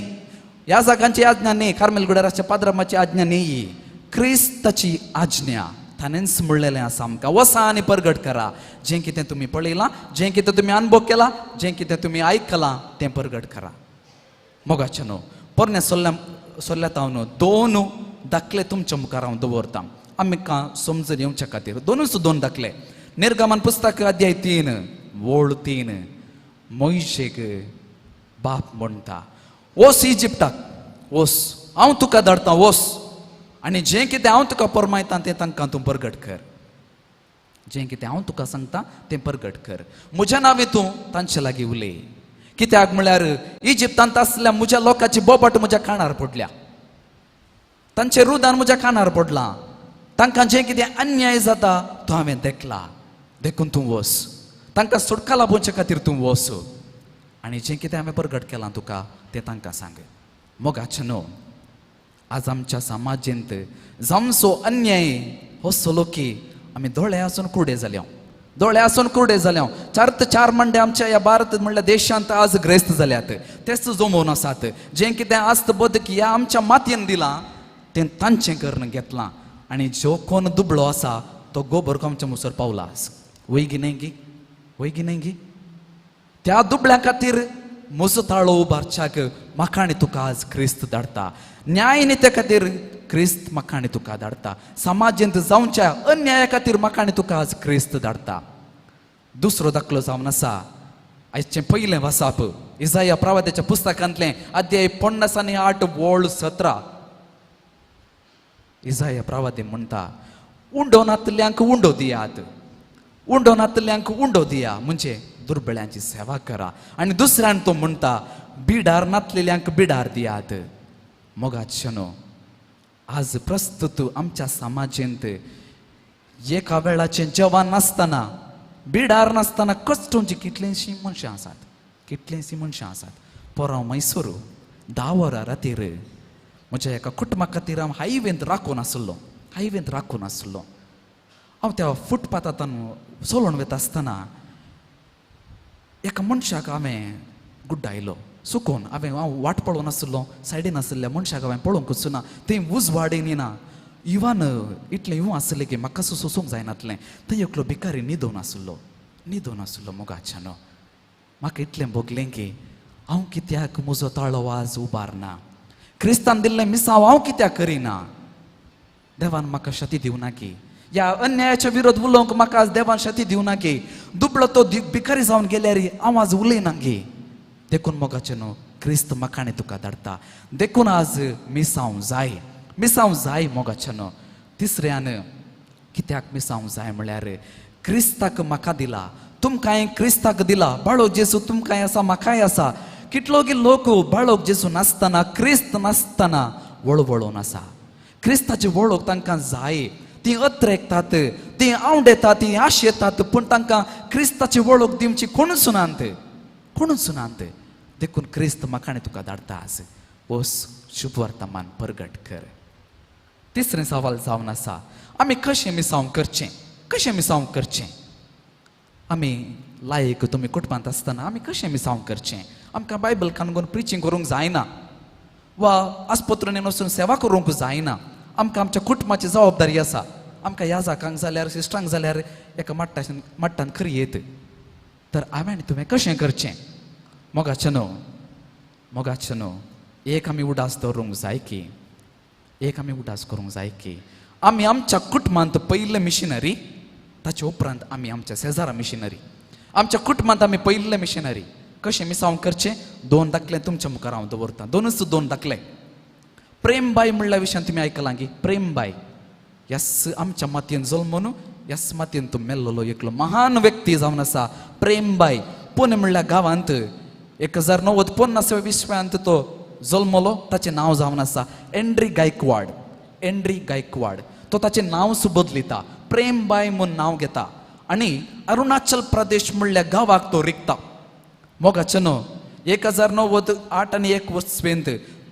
ह्या जागांची आज्ञा न्ही कार्मेलगुडाराच्या पाद्रमाची आज्ञा न्ही क्रिस्ताची आज्ञा ताणेंच म्हणलेलें आसा आमकां वसा आनी प्रगट करा जें कितें तुमी पळयलां जें कितें तुमी अनुभव केलां जें कितें तुमी आयकलां तें प्रगट करा मोगाचें न्हू पोरणे सोल्ल्यात हांव न्हू 2 दाखले तुमच्या मुखार हांव दवरतां आमकां समजून येवच्या खातीर 2 दाखले निर्गमन पुस्तक अध्याय 3 वळ 3 मोयशेक बाप म्हणटा वस इजिप्टाक वस हांव तुका धाडटां वस आनी जें कितें हांव तुका परमायतां तें तांकां तूं प्रगट कर जें कितें हांव तुका सांगता तें प्रगट कर म्हज्या नांवें तूं तांचे लागीं उलय कित्याक म्हळ्यार इजिप्तांत आसल्या म्हज्या लोकांची बोबाट म्हज्या कानार पडल्या तांचें रुदान म्हज्या कानार पडलां तांकां जें कितें अन्याय जाता तो हांवें देखला देखून तूं वस तांकां सुटका लाभोवचे खातीर तूं वस आनी जें कितें हांवें प्रगट केलां तुका तें तांकां सांग मोगाचें न्हू आज आमच्या समाजेंत जावंसो अन्याय हो चलो की आमी दोळे आसून कुर्डे जाल्या 4 मंडे आमच्या ह्या भारत म्हणल्या देशांत आज ग्रेस्त जाल्यात तेच जमोवन आसात जें कितें आस्त बदक ह्या आमच्या मातयेन दिलां तें तांचें करून घेतलां आनी जो कोण दुबळो आसा तो गोबर आमच्या मुसर पावला वयगी न्ही गी त्या दुबळ्या खातीर म्हजो ताळो उबारच्याक म्हाका आनी तुका आज क्रिस्त धाडटा न्याय नित्या खातीर क्रिस्त म्हाका आनी तुका धाडटा समाजेंत जावच्या अन्याया खातीर म्हाका आनी तुका आज क्रिस्त धाडटा दुसरो दाखलो जावन आसा आयचें पयलें वाचप इसाया प्रवाद्याच्या पुस्तकांतलें अध्याय 50 आनी 8 वळ 17 इसाया प्रवादी म्हणटा उंडो नातल्यांक उंडो दियात म्हणजे दुर्बळ्यांची सेवा करा आनी दुसऱ्यान तो म्हणटा बिडार नातलेल्यांक बिडार दियात मोगाचें न्हू आज प्रस्तुत आमच्या समाजेंत एका वेळाचें जेवण नासतना बिडार नासतना कश्टोवची कितलींशीं मनशां आसात पोरां मैसूर 10 वरां रातीर म्हज्या एका कुटुंबा खातीर हांव हायवेंत राखून आसलो हांव त्या फुटपाथांतल्यान चलोवन वता आसतना एका मनशाक हांवें गुड्डायलो चुकून हांव वाट पळोवन आसलो सायडीन आसलेल्या मनशाक हांवें पळोवंक वचूना थंय उज वाडीन येना इवन इतलें इवूं आसलें की म्हाका सोसूंक जायनासलें थंय एकलो भिकारी न्हिदोवन आसलो मोगाचें न्हू म्हाका इतलें भोगलें की हांव कित्याक म्हजो ताळो आज उबारना क्रिस्तान दिल्लें मिसांव हांव कित्याक करिना देवान म्हाका शती दिवना की ह्या अन्यायाच्या विरोध उलोवंक म्हाका आज देवान शती दिवना की दुबळो तो भिकारी जावन गेल्यार हांव आज उलयना गे देखून मोगाचें न्हू क्रिस्त म्हाका आनी तुका धाडटा देखून आज मिसांव जाय मोगाचें न्हू तिसऱ्यान कित्याक मिसांव जाय म्हळ्यार क्रिस्ताक म्हाका दिला तुमकांय क्रिस्ताक दिला बाळो जेजू तुमकांय आसा म्हाकाय आसा कितलोगी लोक बाळोक जेजू नासतना क्रिस्त नासतना वळवळून आसा क्रिस्ताची वळख तांकां जाय ती अत्रेकतात ती आवडेतात ती आशेतात पूण तांकां क्रिस्ताची वळख दिवची कोण सुनांत देखून क्रिस्त म्हाका आनी तुका धाडटा आज वस शुभ वर्तमान प्रगट कर तिसरें सवाल जावन आसा आमी कशें मिसांव करचें कशें मिसांव करचें आमी लायक तुमी कुटुंबांत आसतना आमी कशें मिसांव करचें आमकां बायबल काणून प्रिचींग करूंक जायना वा आस्पत्रेन वचून सेवा करूंक जायना आमकां आमच्या कुटुंबाची जबाबदारी आसा आमकां याजाकांक जाल्यार सिस्टरांक जाल्यार एका मट्टान खरी येत तर हांवें आनी तुवें कशें करचें मोगाचें न्हू एक आमी उडास दवरूंक जाय की एक आमी उडास करूंक जाय की आमी आमच्या कुटुंबांत पयले मिशनरी ताचे उपरांत आमी आमच्या शेजारा मिशनरी आमच्या कुटुंबांत आमी पयले मिशनरी कशें मिसांव करचें 2 दाखले तुमच्या मुखार हांव दवरतां 2 दाखले प्रेमबाई म्हणल्या विशयान तुमी आयकलां की प्रेमबाई यस आमच्या मातयेन जल्मून ह्याच मातयेन तो मेल्लोलो एकलो महान व्यक्ती जावन आसा प्रेमबाई पुणे म्हणल्या गांवांत 1950 तो जल्मलो ताचें नांव जावन आसा एंड्री गायकवाड तो ताचें नांव बदलिता प्रेमबाई म्हूण नांव घेता आनी अरुणाचल प्रदेश म्हणल्या गांवाक तो रिकता मोगाचें न्हू 1908 आनी 19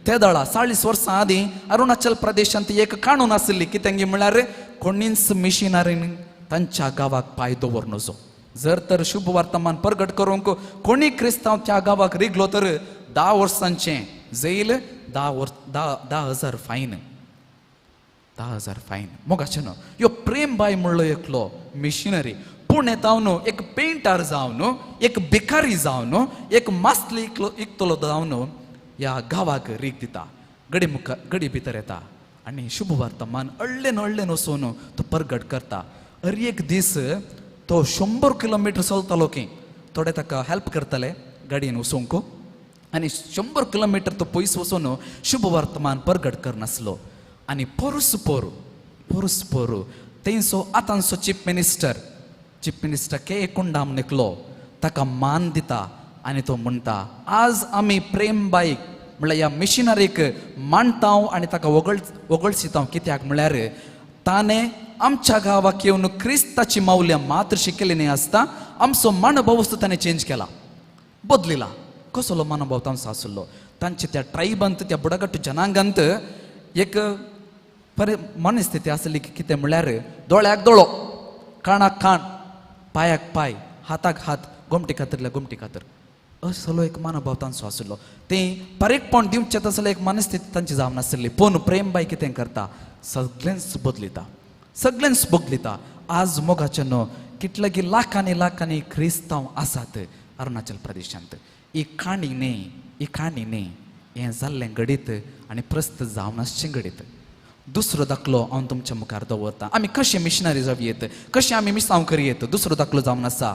ते दळा 40 वर्सां आदीं अरुणाचल प्रदेशांत एक काणून आसली कितें म्हळ्यार कोणीच मिशनरीन तांच्या गांवाक पांय दवर नजो जर तर शुभ वर्तमान प्रगट करूंक कोणी क्रिस्तांव त्या गांवाक रिगलो तर 10 वर्सांचें जेल 10,000 फायन 10,000 फायन मोगाचें न्हू ह्यो प्रेमबाई म्हणलो एकलो मिशनरी पुणे जावन एक पेंटर जावन एक भिकारी जावन एक मासली इकतलो जावन ह्या गांवाक रीक दिता गडी भितर येता आनी शुभ वर्तमान अडलेन वचून तो प्रगट करता एक दीस तो 100 किलोमीटर चलतालो की थोडे ताका हेल्प करताले गाडयेन वचूंक आनी 100 किलोमीटर तो पयस वचून शुभ वर्तमान प्रगट करनासलो आनी पोरुस पोरू तेंचो आतांचो चीफ मिनिस्टर के कुंडाम निकलो ताका मान दिता आनी तो म्हणटा आज आमी प्रेमबाईक म्हळ्यार ह्या मिशनरीक मानतांव आनी ताका वगळशितांव कित्याक म्हळ्यार ताणें आमच्या गांवाक येवन क्रिस्ताची मावल्या मात्र शिकली न्ही आसता आमचो मनोभाव ताणें चेंज केला बदलिला कसलो मनोभाव तांचो आसलो तांचे त्या ट्रायबांत त्या बुडागट्ट जनांगांत एक मनस्थिती आसली की कितें म्हळ्यार दोळ्याक दोळो कानाक कान पांयाक पांय हाताक हात गोमटी खातीरल्या गोमटी खातीर असलो एक मनोभाव तांचो आसलो तें पारेकपण दिवचें तसलें एक मनस्थिती तांची जावन नासली पूण प्रेमबाई कितें करता सगळ्यांच बदलिता आज मोगाचें न्हू कितले लाखांनी क्रिस्तांव आसात अरुणाचल प्रदेशांत ही काणी न्ही हें जाल्लें घडीत आनी प्रस्त जावन आसचें घडीत दुसरो दाखलो हांव तुमच्या मुखार दवरतां आमी कशें मिशनरी जावं येत कशें आमी मिसांव करी येत दुसरो दाखलो जावन आसा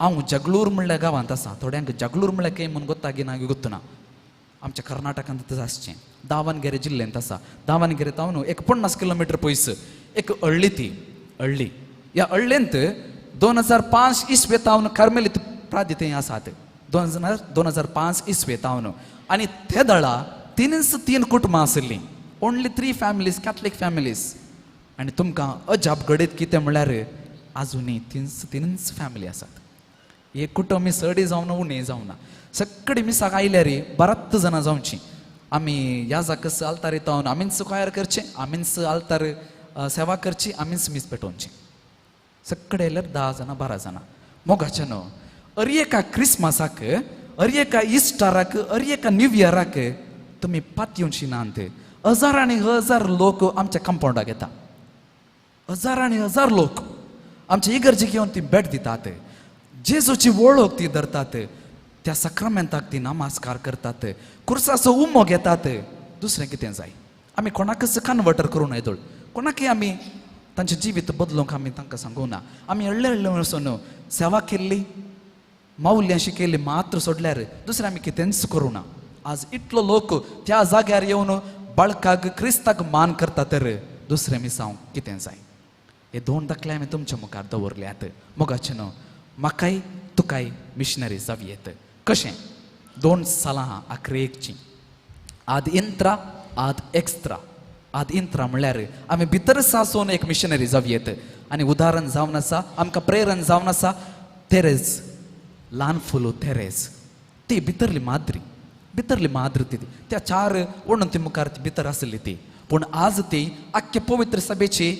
हांव जगलूर म्हणल्या गांवांत आसा थोड्यांक जगलूर म्हणल्यार खंय म्हणून गोत्ता की ना गोत्तुना आमच्या कर्नाटकांत तशें आसचें दावणगेरे जिल्ल्यांत आसा दावणगेरे जावन एक 50 किलोमीटर पयस एक हळ्ळी ह्या हळ्ळेंत 2005 इसवेतावन कार्मेलीत प्रादितें आसात 2005 इसवेतावन आनी ते दळा 3 कुटुंबां आसलीं ओन्ली 3 फॅमिलीज कॅथलीक फॅमिलीज आनी तुमकां अजाप घडीत कितें म्हळ्यार आजुनी 3 फॅमिली आसात एक कुटुंब सडी जावन उणें जावना सगळीं मिसाक आयल्यार 12 जाणां जावचीं आमी ह्या जाकस आल्तार येतावन आमीच कोयर करचें आमीच आल्तार सेवा करची आमीच मीस पेटोवचें सगळे आयल्यार 10 जाणां 12 जाणां मोगाचें न्हू एका क्रिस्मसाक एका इस्टाराक एका न्यू इयराक तुमी पातयेवची नात हजारांनी हजार लोक आमच्या कंपाऊंडाक येता हजारांनी हजार लोक आमच्या इगर्जेक येवन ती भेट दितात जेजूची वळख ती धरतात त्या सक्रामेंताक ती नमस्कार करतात कुर्साचो उमो घेतात दुसरें कितें जाय आमी कोणाकच कन्वर्टर करूं येदोळ कोणाकय आमी तांचें जिवीत बदलूंक आमी तांकां सांगूं ना आमी हळ्ळे वचून सेवा केल्ली माऊल्यांशी शिकयली मात्र सोडल्यार दुसरें आमी कितेंच करूं ना आज इतलो लोक त्या जाग्यार येवन बाळकाक क्रिस्ताक मान करता तर दुसरें मिसांव कितें जाय हे 2 दाखले आमी तुमच्या मुखार दवरल्यात मोगाचें न्हू म्हाकाय तुकाय मिशनरी जावं कशें 2 सालां आखरेकची आद इंत्रा आद एक्स्ट्रा आद इंत्रा म्हळ्यार आमी भितर सासून एक मिशनरी जावं आनी उदाहरण जावन आसा आमकां प्रेरण जावन आसा तेरेज ल्हान फुलो तेरेज ती भितरली माद्री ती त्या 4 वणून ती मुखार ती भितर आसली ती पूण आज ती आख्खे पवित्र सभेची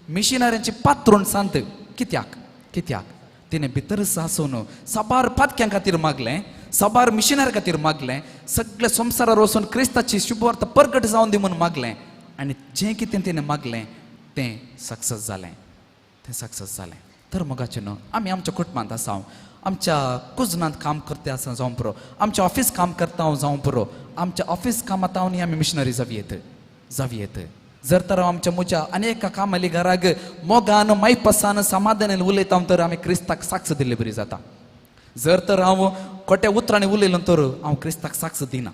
मिशनऱ्यांची पात्रोण सांगत कित्याक कित्याक तिने भितर आसून साबार पातक्यां खातीर मागलें, साबार मिशनर खातीर मागलें, सगळे संवसारार वचून क्रिस्ताची शुभवार्ता परगट जावन दी म्हणून मागलें, आनी जें कितें तिणें मागलें तें सक्सेस जालें, तें सक्सेस जालें. तर मोगाचें न्हू, आमी आमच्या कुटुंबांत आसा, आमच्या कुजनांत काम करता आसा जावं पुरो, आमच्या ऑफिस काम करता हांव जावं पुरो, आमच्या ऑफिस कामांत हांव आमी मिशनरी जावयेत. जर तर हांव आमच्या म्हज्या अनेक कामाली घराक मोगान मायपसान समाधानान उलयता तर आमी क्रिस्ताक साक्ष दिल्ले बरी जाता. जर तर हांव खोट्या उतरांनी उलयलो तर हांव क्रिस्ताक साक्ष दिना.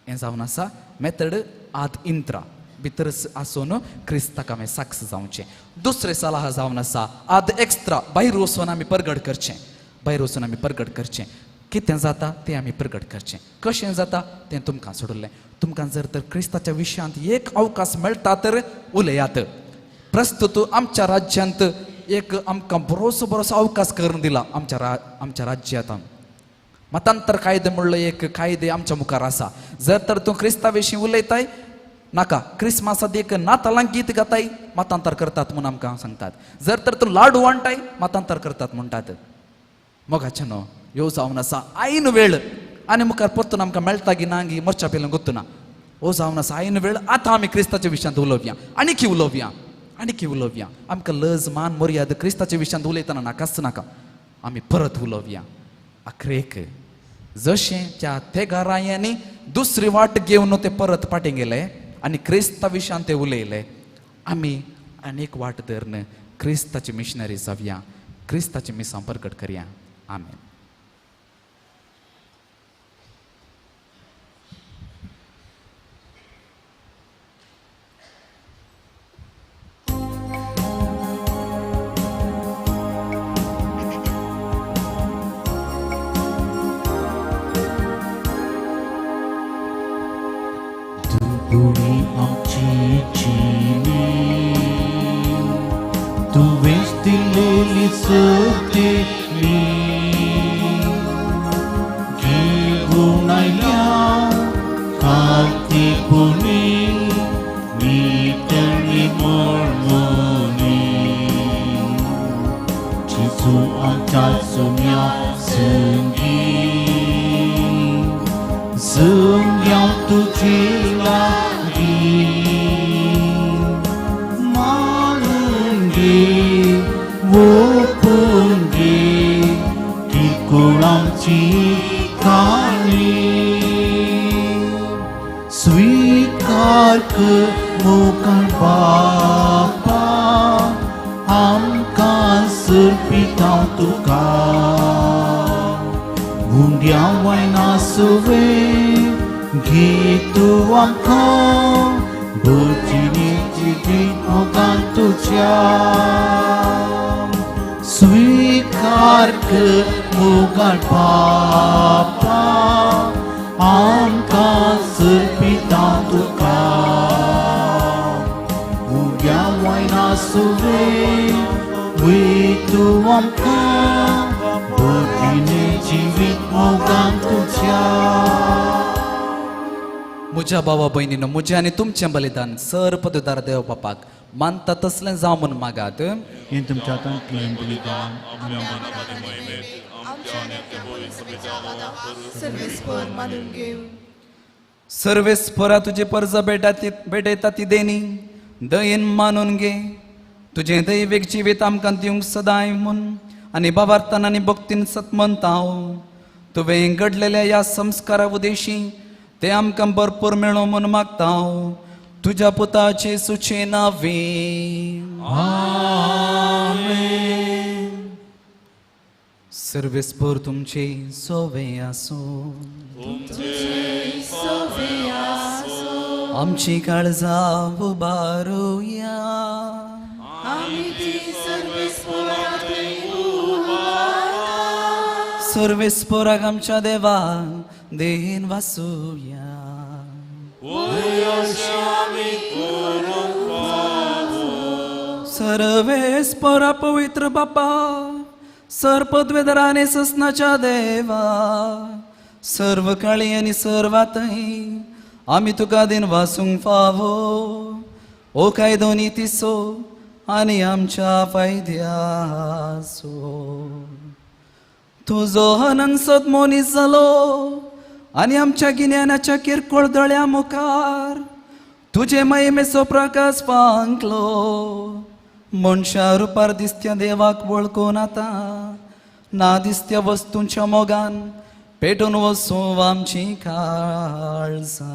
हें जावन आसा मेथड आद इंत्रा भितर आसून क्रिस्ताक हांवें साक्ष जावचें. दुसरें सलाह जावन आसा आद एक्स्ट्रा भायर वचून आमी परगट करचें, भायर वचून आमी परगट करचें. कितें जाता तें आमी परगट करचें, कशें जाता तें तुमकां सोडलें. तुमकां जर तर क्रिस्ताच्या विशयांत एक अवकाश मेळटा तर उलयात. प्रस्तुत आमच्या राज्यांत एक आमकां बरोसो अवकाश करून दिला आमच्या राज्यांत. मतांतर कायदे म्हणलो एक कायदे आमच्या मुखार आसा. जर तर तूं क्रिस्ता विशीं उलयताय नाका, क्रिस्मसात एक नातालांक गीत गाताय मतांतर करतात म्हणून आमकां सांगतात. जर तर तूं लाडू वांटाय मतांतर करतात म्हणटात. मोगाचें न्हू, ह्यो जावन आसा आयन वेळ आनी मुखार परतून आमकां मेळटा की ना गी मोर्चा पेलं गोत्तू ना. हो जावन आसा आयन वेळ. आतां आमी क्रिस्ताच्या विशयांत उलोवया, आनीक उलोवया. आमकां लज मान मर्याद क्रिस्ताच्या विशयांत उलयतना नाकाच नाका, आमी परत उलोवया. आखरेक जशें त्या तेगारायांनी दुसरी वाट घेवन ते परत फाटीं गेले आनी क्रिस्ता विशयांत ते उलयले, आमी आनीक वाट धरून क्रिस्ताची मिशनरी जावया, क्रिस्ताची मिसां परगट करया. आमेन. Duri amci cini, tu vesti leli săteli, Ghigunaia, calti puni, miteni mormoni, Cisu ancal sumia senggi, Sumia tu cilari, Malungi, Wopungi, Kikulam cikali, Sweetkar kemukan Bapa, Amkan serpitau tukar, Mundial waina suwe, gitu engkau berciri-ciri bukan tujuan. Sweekar kemukan Bapa, angkat serpitau tukar. Mundial waina suwe, itu engkau berciri-ciri bukan tujuan. म्हज्या भावा भयणीनो, म्हजें आनी तुमचें बलिदान sir पदवीदार देव बापाक मानता तसलें जावं म्हूण मागात. हें तुमच्या हातांतल्यान बलिदान सर्वेस्पर मानून घेऊ. सर्वेस्परा तुजी पर्ज भेटयता ती देणी दयेन मानून घे. तुजें दैवीक जिवीत आमकां दिवंक सदांय म्हूण आनी भावार्थान आनी भक्तीन सतमंत हांव तुवें घडलेल्या ह्या संस्कारा उदेशी ते आमकां भरपूर मेळो म्हूण मागता हांव तुज्या पुताचे सुचे नावे. आमेन. सर्वेस्पर तुमचे सोवे आसूं, आमची काळजां उबारुया. सर्वेस्पराक आमच्या देवा देन वासुया. सर्वेस्परा पवित्र बापा, सर पदवेदाराने ससनाच्या देवा, सर्व काळी आनी सर्वातही आमी तुका दिन वासूंक फावो. ओ काय दोनी तिसो आनी आमच्या फायद्याचो. तुजो आनंद सदमो मनीस जालो आनी आमच्या गिन्यानाच्या किरकोळ दळ्या मुखार तुजे महिमेचो प्रकाश पांकलो. मनशा रुपार दिसत्या देवाक वळखून आतां ना दिसत्या वस्तूंच्या मोगान पेटून वचूं आमची काळजां.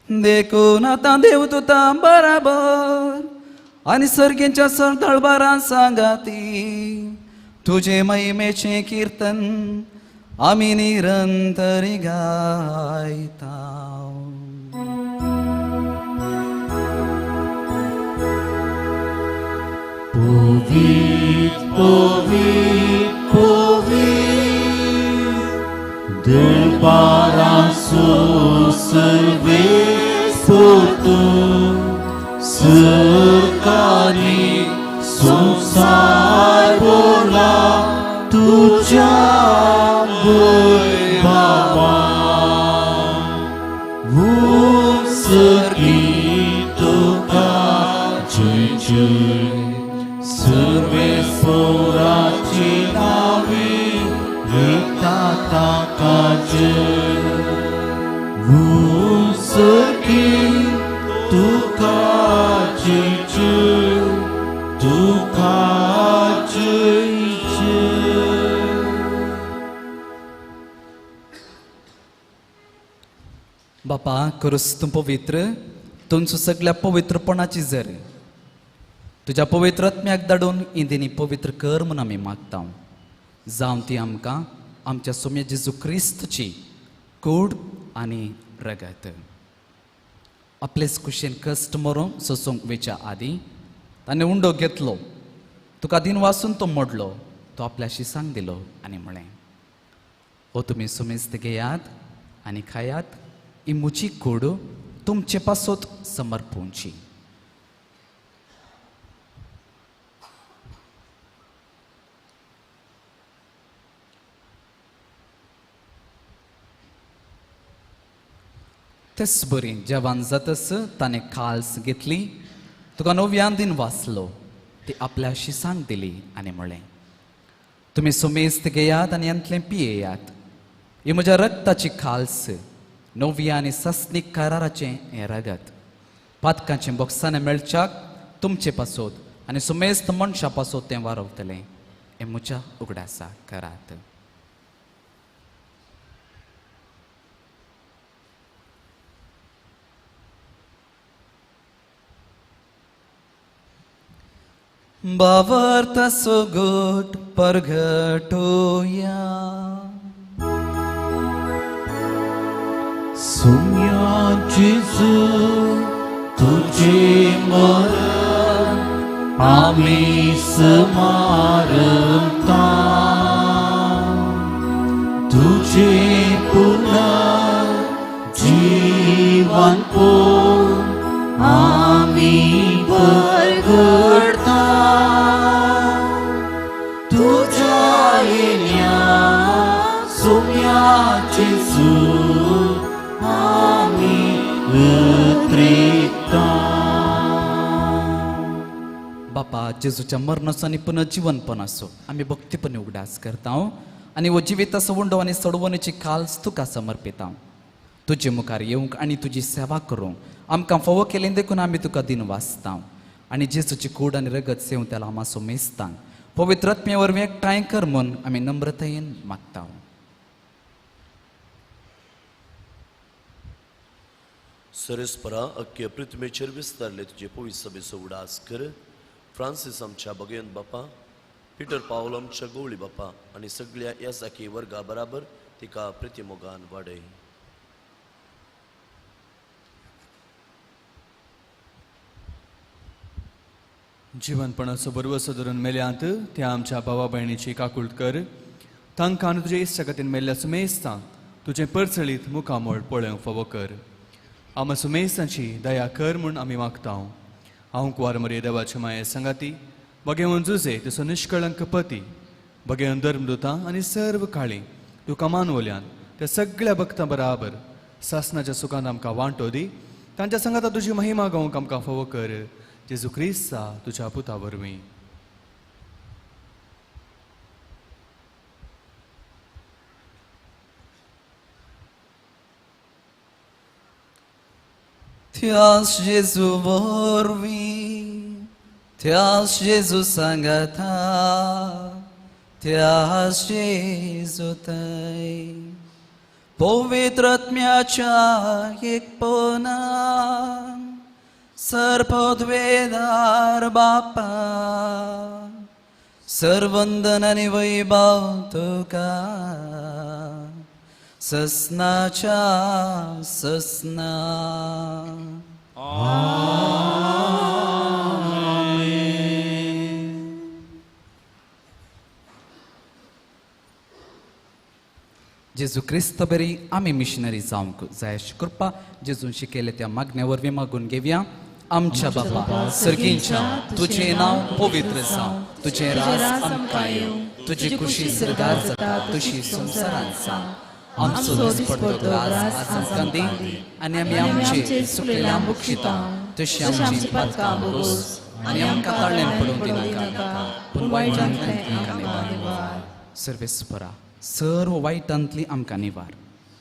देखून आतां देव तुता बराबर आनी सर्गेच्या सरदळबारां सांगाती तुजे महिमेचे कीर्तन आमी निरंतरी गायता. Povit, povit, povit, del paraso serve sotul, serkani संसार बोला तुझ्या बाबा. सर्गी तुका जय जय सर्वेश्वराची नावे घेता ताका जय. सर्गी तुका जय जय तुका जय जय. बापा करूस तूं पवित्र, तुमचो सगळ्या पवित्रपणाची जर तुज्या पवित्र आत्म्याक धाडून इंदिनी पवित्र कर म्हूण आमी मागता. जावं ती आमकां आमच्या सोम्या जेजू क्रिस्तची कूड आनी रगत. आपलेच कुशेन कश्ट मरो सोसूंक वेच्या आदी ताणें उंडो घेतलो, तुका दिन वाचून तो मोडलो, तो आपल्याशी सांग दिलो आनी म्हळें, ओ तुमी सुमेस्त घेयात आनी खायात, ही मुची कूड तुमचे पासोत समर्पूंची. तेच बरी जेवण जातस ताणें खाल्स घेतली, तुका नव्यान दिन वाचलो, ती आपल्याशी सांग दिली आनी म्हळें, तुमी सुमेस्त घेयात आनी यांतलें पियेयात, ही म्हज्या रक्ताची खाल्स, नव्या आनी सस्नीक कराराचें हें रगत. पातकांचें बॉक्सांनी मेळच्याक तुमचे पासोत आनी सुमेस्त मनशा पासोत तें वारवतलें. हें म्हज्या उगडासा करात. बावर सोगोट परगटोया. सोम्या जेजू तुझे मरण आम्ही समारंभता, तुझे पुन्हा जीवन पोन आम्ही परगडता. तुझ्या येण्या सोम्या जेजू आम्ही उतरिता. बापा जेजूच्या मरणाचो आनी पुनर्जीवनपणाचो आमी भक्तीपणे उगडास करता आनी हो जिविताचो उंडो आनी सडवणीची खाल्स तुका समर्पिता. तुजे मुखार येवंक आनी तुजी सेवा करूंक आमकां फोव केलें देखून आमी तुका दिन वाचता आनी जेजूची कूड आनी रगत सेव त्याला आमासो मेजता. पवित्र आत्म्या वरवीं एकठांय कर म्हूण आमी नम्रतायेन मागता. सरस्परा अख्खे पृथ्वीचेर विस्तारले तुजे पवित्र सभेचो उडास कर. फ्रांसीस आमच्या भगयन बापा, पिटर पावल आमच्या गवळी बापा आनी सगळ्या यासाकी वर्गा बराबर तिका प्रतिमोगान वाडय. जिवनपणाचो बरवसो धरून मेल्यांत त्या आमच्या भावा भयणीची काकूळट कर. तांकां आनी तुजे इश्टा खातीर मेल्ल्या सुमेस्तांक तुजें परचळीत मुखामोळ पळोवंक फावो कर. आमी सुमेस्तांची दया कर म्हूण आमी मागता. हांव कुंवार मरे देवाचे माये संगाती, भगेवन जुजे तुजो निश्कळंक पती, भगेवन धर्मदुतां आनी सर्व काळी तुका मानवल्यान त्या सगळ्या भक्तां बराबर सासनाच्या सुखांत आमकां वांटो दी. तांच्या संगाता तुजी महिमा गावंक आमकां फावो कर. जेजू ख्रिस्ता तुझ्या पुता वरवीं Thias Jesu vorvi, Thias Jesu sangata, Thias Jesu tai. Povitratmyacha ekpona, Sarpodvedar Bapa, Sarvandanani Vaibhautuka, Sasnacha Sasna. जेजू ख्रिस्त बरी आम्ही मिशनरी जावंक जाय अशी कृपा जेजून शिकयले त्या मागण्यावरवी मागून घेवया आमच्या बाबा सर्गींच्या तुझे नाव पवित्र जावं तुझे राज आमकां येवं तुझी खुशी सरदार जाता तुझी संवसारांत जावं आमचो दिसपडतो राज आमकां दी आनी आमी आमचे सुकलेल्या मुक्षिता तशी आमची पातकां भोगोस आनी आमकां ताळ्यान पडूंक दिनाका पूण वायटांतल्यान आमकां निवार सर्वेस्परा सर्व वायटांतली आमकां निवार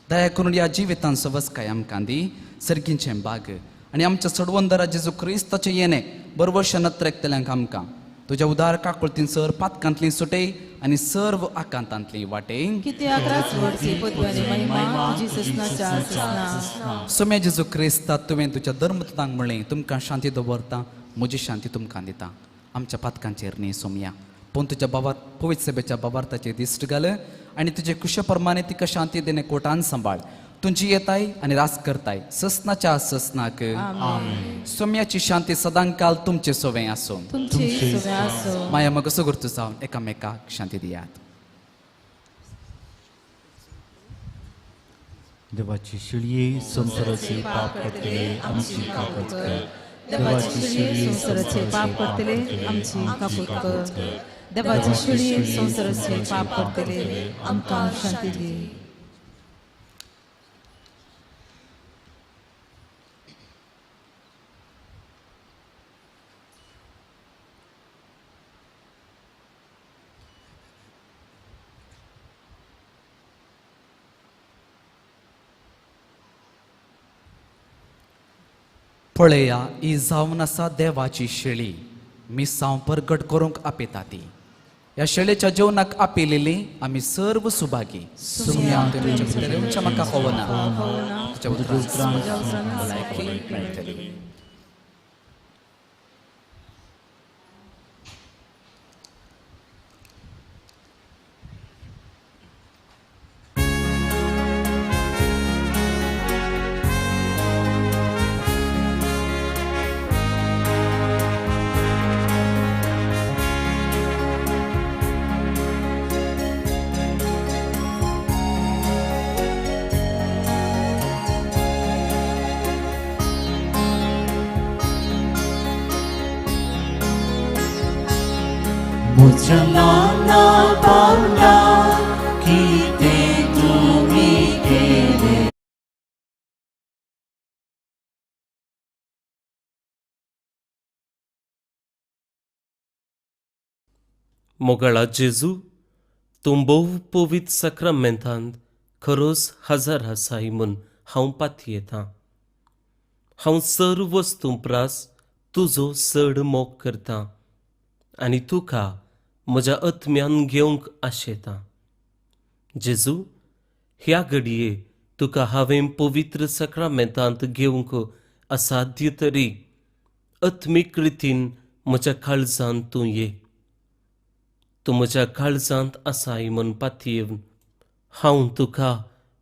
दया करून ह्या जिवितांत सवस्काय आमकां दी सर्गींचें बाग आनी आमच्या सडवंदरा जेजू क्रिस्ताचें येणें बरोबरशें नत्र एकतल्यांक आमकां तुज्या उदार काकुळतीन सर पातकांतली सुटय आनी सर्व आकांतांतली वाटय कित्याक राजवडची पदव्यानी महिमा तुजी ससनाच्या ससना सोम्या जेजू क्रिस्ता तुवें तुज्या धर्मदूतांक म्हणलें तुमकां शांती दवरता म्हजी शांती तुमकां दिता आमच्या पातकांचेर न्ही सोम्या पूण तुज्या बाबार पवित्र सभेच्या बाबार्थाचेर दिश्ट घाल आनी तुजे कुशे प्रमाणे तिका शांती देणे कोटान सांबाळ तुमची येताय आनी रास करताय ससनाच्या ससनाक सोम्याची शांती सदांकाल तुमचे सोवें आसूं तुमची सगळे आसो माया मग असो करतो जावन एकामेकाक शांती दियात देवाची शिळये संसाराचे पाप करतले आमची काकूट कर देवाची शिळये संसाराचे पाप करतले आमची काकूट कर देवाची शिळये संसाराचे पाप करतले आमकां शांती दी पळया ही जावन आसा देवाची शेळी मिसांव परगट करूंक आपयता ती ह्या शेळेच्या जेवणाक आपयलेली आमी सर्व सुभागी सुम्या तुमच्या भितर येवच्या म्हाका खवना तुज्या उतरांत भलायकी मेळटली मुचलाना पावला किते तुम्ही केले मोगळा जेजू तूं भोव पवित्र सक्रामेंतांत खरोच हजर आसाय म्हूण हांव पातयेतां हांव सर्व वस्तू प्रास तुजो चड मोग करतां आनी तुका म्हज्या आत्म्यान घेवंक आशेतां जेजू ह्या घडये तुका हांवें पवित्र सक्रामेंतांत घेवंक असाध्य तरी आत्मीक रितीन म्हज्या काळजांत तूं ये तूं म्हज्या काळजांत आसाय म्हूण पातयेवन हांव तुका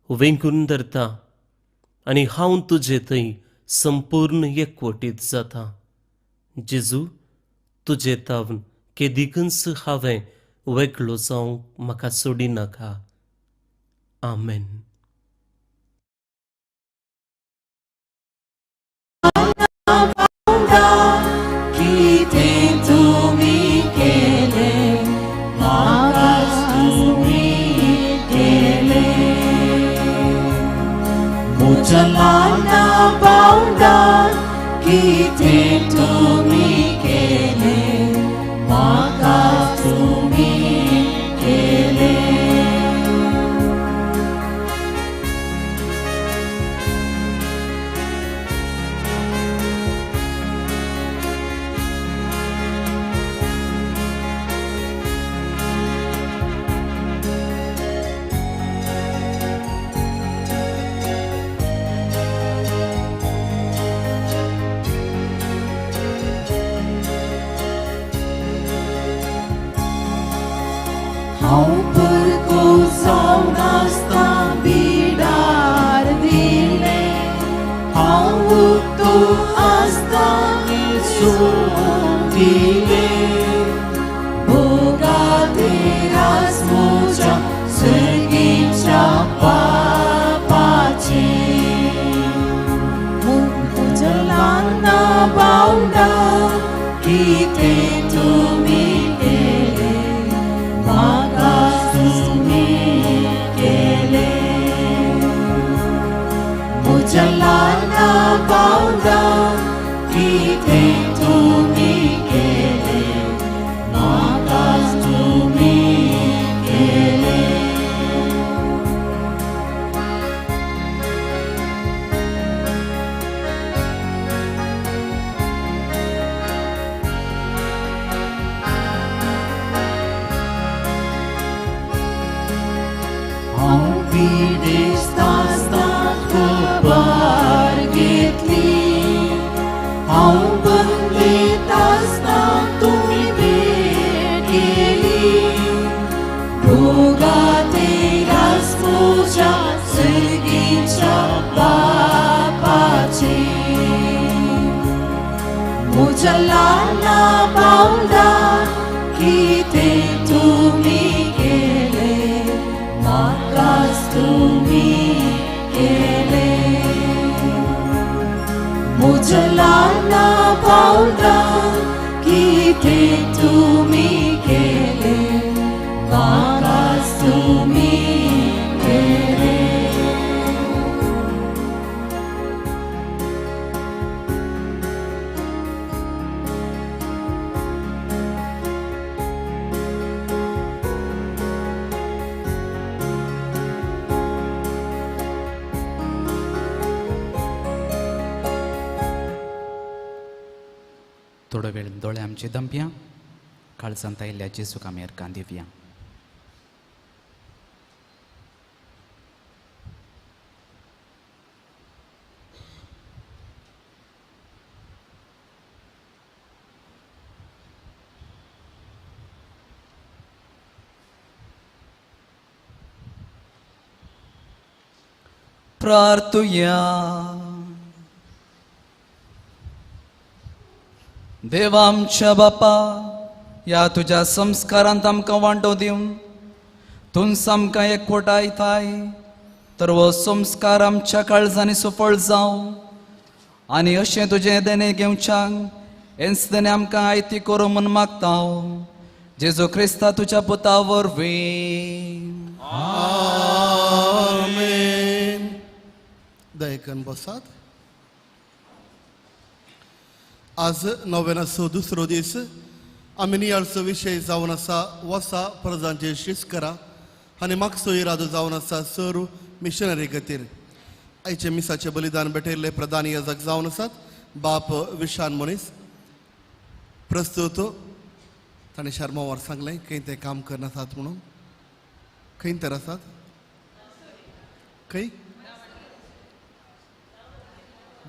वेंगून धरतां आनी हांव तुजे थंय संपूर्ण एकवटीत जाता जेजू तुजे तावन केदिकन्स हांवें वेगळो जावंक म्हाका सोडिनाका आमेन किते तुम्ही केले मागास तुम्ही केले मुचलाना पावला किते तुमी केले म्हाका तुमी केले हांव परको जावन आसता बिडार दिले हांव तो आसता दिले भोगादेरास म्हज्या सर्गीच्या पापाचे म्हज्या ल्हाना बावडा कितें तुमी केले म्हाका तुमी केले म्हज्या ल्हाना बावडा कितें तुमी केले म्हाका तुमी केले हांव पिडेस्त आसता खबर घेतली हांव बंदेत आसता तुमी भेट केली भोगादेरास म्हज्या सर्गीच्या बापाचे म्हज्या ल्हाना बावडा कितें तुमी केले म्हाकाच तुमी केले म्हज्या ल्हाना बावडा कितें तुमी केले म्हाकाच तुमी केले थोडो वेळ दोळे आमचे दंप्या काळजांत आयिल्ल्या जेजूक आमी अर्गां दिवया प्रार्थुया देवा आमच्या बापा ह्या तुज्या संस्कारांत आमकां वांटो दिवन तूं आमकां एकवटायताय तर हो संस्कार आमच्या काळजांनी सफळ जावं आनी अशें तुजें देणे घेवच्याक हेंच आमकां आयती करूं म्हूण मागता हांव जेजू क्रिस्ता तुज्या पुता वरवीं आमेन. दयेकन बसात. आज नोवेनाचो दुसरो दीस आमी नियाळचो विशय जावन आसा वसा प्रजांचेर शिस्त करा आनी मागचो इरादो जावन आसा सरू मिशनरी खातीर. आयचे मिसाचे बलिदान भेटयल्ले प्रधान याजक जावन आसात बाप विशान मनीस. प्रस्तुत ताणें शर्मावार सांगलें खंय ते काम करनासात म्हणून. खंय तर आसात खंय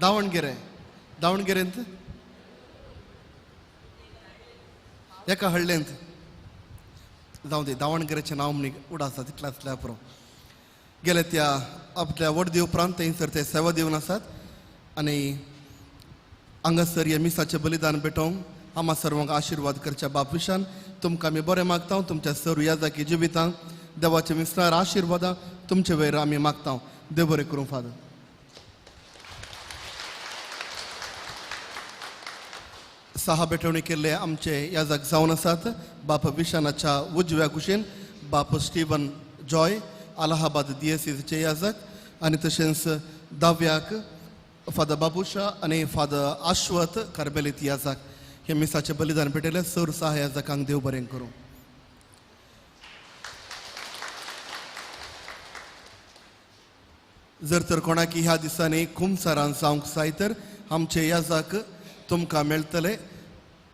दावणगेरेंत एका हळ्ळेंत जावं दी दावणगेरेचें नांव म्हणून उडासा तितलें आसल्या पुरो. गेले त्या आपल्या वडदी उपरांत थंयसर ते सेवा दिवन आसात आनी हांगासर ह्या मिसाचें बलिदान भेटोवंक आम्हा सर्वांक आशिर्वाद करच्या बाप विशान तुमकां आमी बरें मागता. तुमच्या सर्व याजाकी जिवितांत देवाचे विस्तार आशिर्वादां तुमचे वयर आमी मागता. देव बरें करूं फादर. सहा भेटवणी केल्ले आमचे याजक जावन आसात बाप विशानाच्या उजव्या कुशीन बाप स्टीवन जॉय अलाहाबाद DSCचे याजक आनी तशेंच दाव्याक फादर बाबुशा आणि फादर आश्वत कार्मेलीत याजाक हे मिसाचे बलिदान पेटयले सर सहा याजकांक देव बरें करूं. जर तर कोणाक ह्या दिसांनी खुमसारान जावंक जाय तर आमचे याजाक तुमकां मेळटले.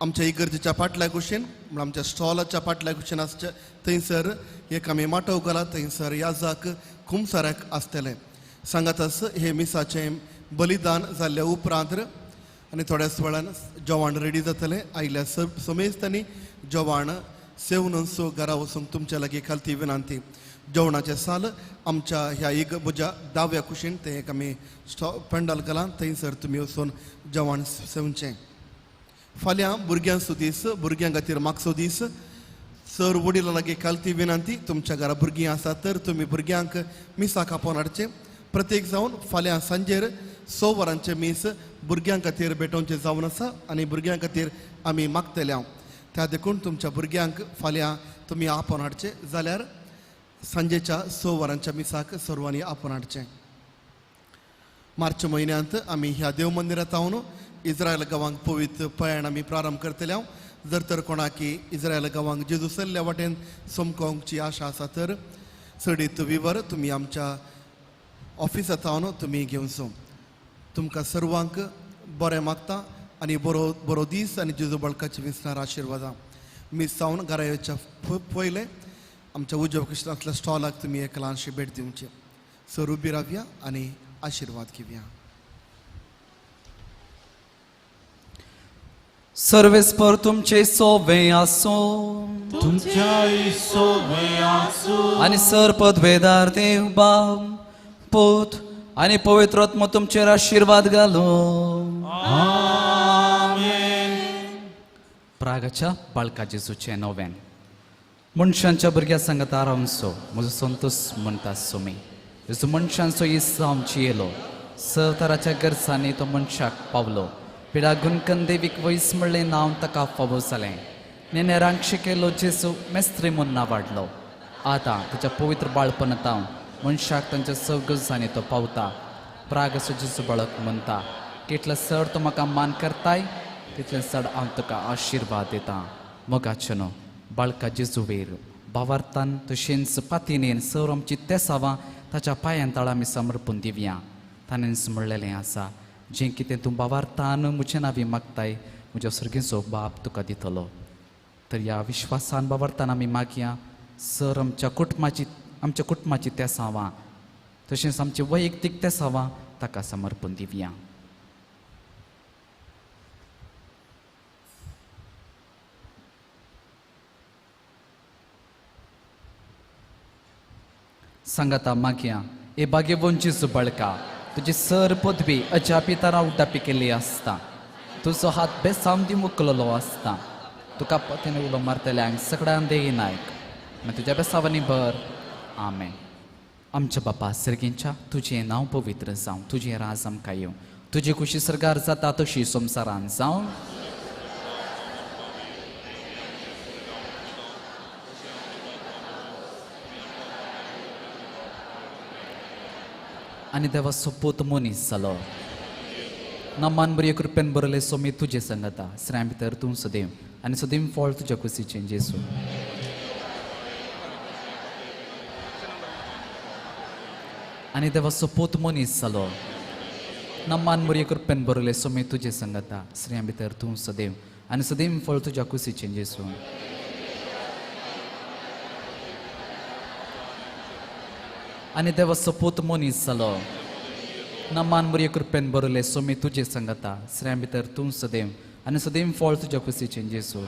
आमच्या इगर्जेच्या फाटल्या कुशीन म्हणजे आमच्या स्टॉलाच्या फाटल्या कुशीन आसचे थंयसर एक आमी माटोव घाला थंयसर याजाक खुमसाराक आसतले. सांगातच हे मिसाचें बलिदान जाल्ल्या उपरांत आनी थोड्याच वेळान जेवण रेडी जातलें. आयल्या समेस्तांनी जेवण सेवन सो घरा वचूंक तुमच्या लागीं खालती विनंती. जेवणाचें साल आमच्या ह्या इगर्जेच्या दाव्या कुशीन तें एक आमी पेंडॉल घाला थंयसर तुमी वचून जेवण सेवचें. फाल्यां भुरग्यांचो दीस, भुरग्यां खातीर मागचो दीस. सर वडिलां लागीं खालती विनंती. तुमच्या घरा भुरगीं आसात तर तुमी भुरग्यांक मिसाक आपोवन हाडचें. प्रत्येक जावन फाल्यां सांजेर 6 वरांचें मीस भुरग्यां खातीर भेटोवचें जावन आसा आनी भुरग्यां खातीर आमी मागतले हांव. त्या देखून तुमच्या भुरग्यांक फाल्यां तुमी आपोवन हाडचें जाल्यार सांजेच्या 6 वरांच्या मिसाक सर्वांनी आपोवन हाडचें. मार्च म्हयन्यांत आमी ह्या देव मंदिरांत हांवन इस्रायल गांवांक पवित्र पयण आमी प्रारंभ करतले हांव. जर तर कोणाक इस्रायल गांवांक जेजू सल्ल्या वाटेन सोमकोवंकची आशा आसा तर सडीत विवर तुमी आमच्या ऑफिसांत हांवन तुमी घेवचो. तुमकां सर्वांक बरें मागता आनी बरो दीस आनी जेजू बळकाची विसणार आशिर्वादां. मीस जावन घरा येवच्या पयलें आमच्या उजव्या कुशीनांतल्या स्टॉलाक तुमी एक ल्हानशी भेट दिवची. सर उबी रावया आनी आशिर्वाद घेवया. सर्वेस्पर तुमचे सोवे आसूं तुमच्या सोवे आसूं आनी सरपदवेदार देव बाब पूत आनी पवित्र आत्मा तुमचेर आशिर्वाद घालूं. प्रागाच्या बाळका जेजूचें नोवेन. मनशांच्या भुरग्या सांगाता रावंचो म्हजो संतोश म्हणटा सोमी. जेजू मनशांचो इस्सा आमची येलो. सवताराच्या गरजांनी तो मनशाक पावलो. पिडा गुणकन देवीक वयस म्हणलें नांव ताका फावो जालें. नेनेरांक शिकयलो जेजू मेस्त्री म्हूण वाडलो. आतां ताच्या पवित्र बाळपणांत हांव मनशाक तांच्या सगळ्यांनी तो पावता. प्रागसो जेजू बाळक म्हणटा कितले चड तो म्हाका मान करताय तितले चड हांव तुका आशिर्वाद दितां. मोगाचो न्हू बाळका जेजूवेर भावार्थान तशेंच पातीनेन सर आमची तेसावां ताच्या पांयां तळां आमी समर्पून दिवया. ताणेंच म्हणलेलें आसा जें कितें तूं भावार्थान म्हजे नांवी मागताय म्हजो सर्गेचो बाप तुका दितलो. तर ह्या विश्वासान भावार्थान आमी मागया. सर आमच्या कुटुंबाची तेसावां तशेंच आमची वैयक्तीक तेसावां ताका समर्पून दिवया. सांगाता मागया. ए भाग्यवंतीचो बाळका तुजी सर पदवी अज्या पितारा उड्डापी केल्ली आसता. तुजो हात बेसावंदी मुकलेलो आसता. तुका पतीन उलो मारतल्यांक सगळ्यांक देई नायक मागीर तुज्या बेसावांनी भर. आमेन. आमच्या बापा सर्गेंच्या तुजें नांव पवित्र जावं. तुजें राज आमकां येवं. तुजी खुशी सरगार जाता तशी संवसारांत जावं. आनी देवा सोपूत मनीस जालो. नमान बरी कृपेन बरयले सोमी तुजे सांगता. श्राय भितर तूं सदैव आनी सदैव फळ तुज्या कुशीचें जेजू. आनी देवा सोपूत मनीस जालो. नमान बरी कृपेन बरयले सोमी तुजे सांगता. श्राय भितर तूं सदैव आनी सदैव फळ तुज्या कुशीचें जेजू. आनी देवा सोपूत मनीस जालो. नमान बरी कृपेन बरयले सोमी तुजे सांगता. श्राय भितर तूं सदैव आनी सदैव फळ तुज्या कुशीचें जेजू.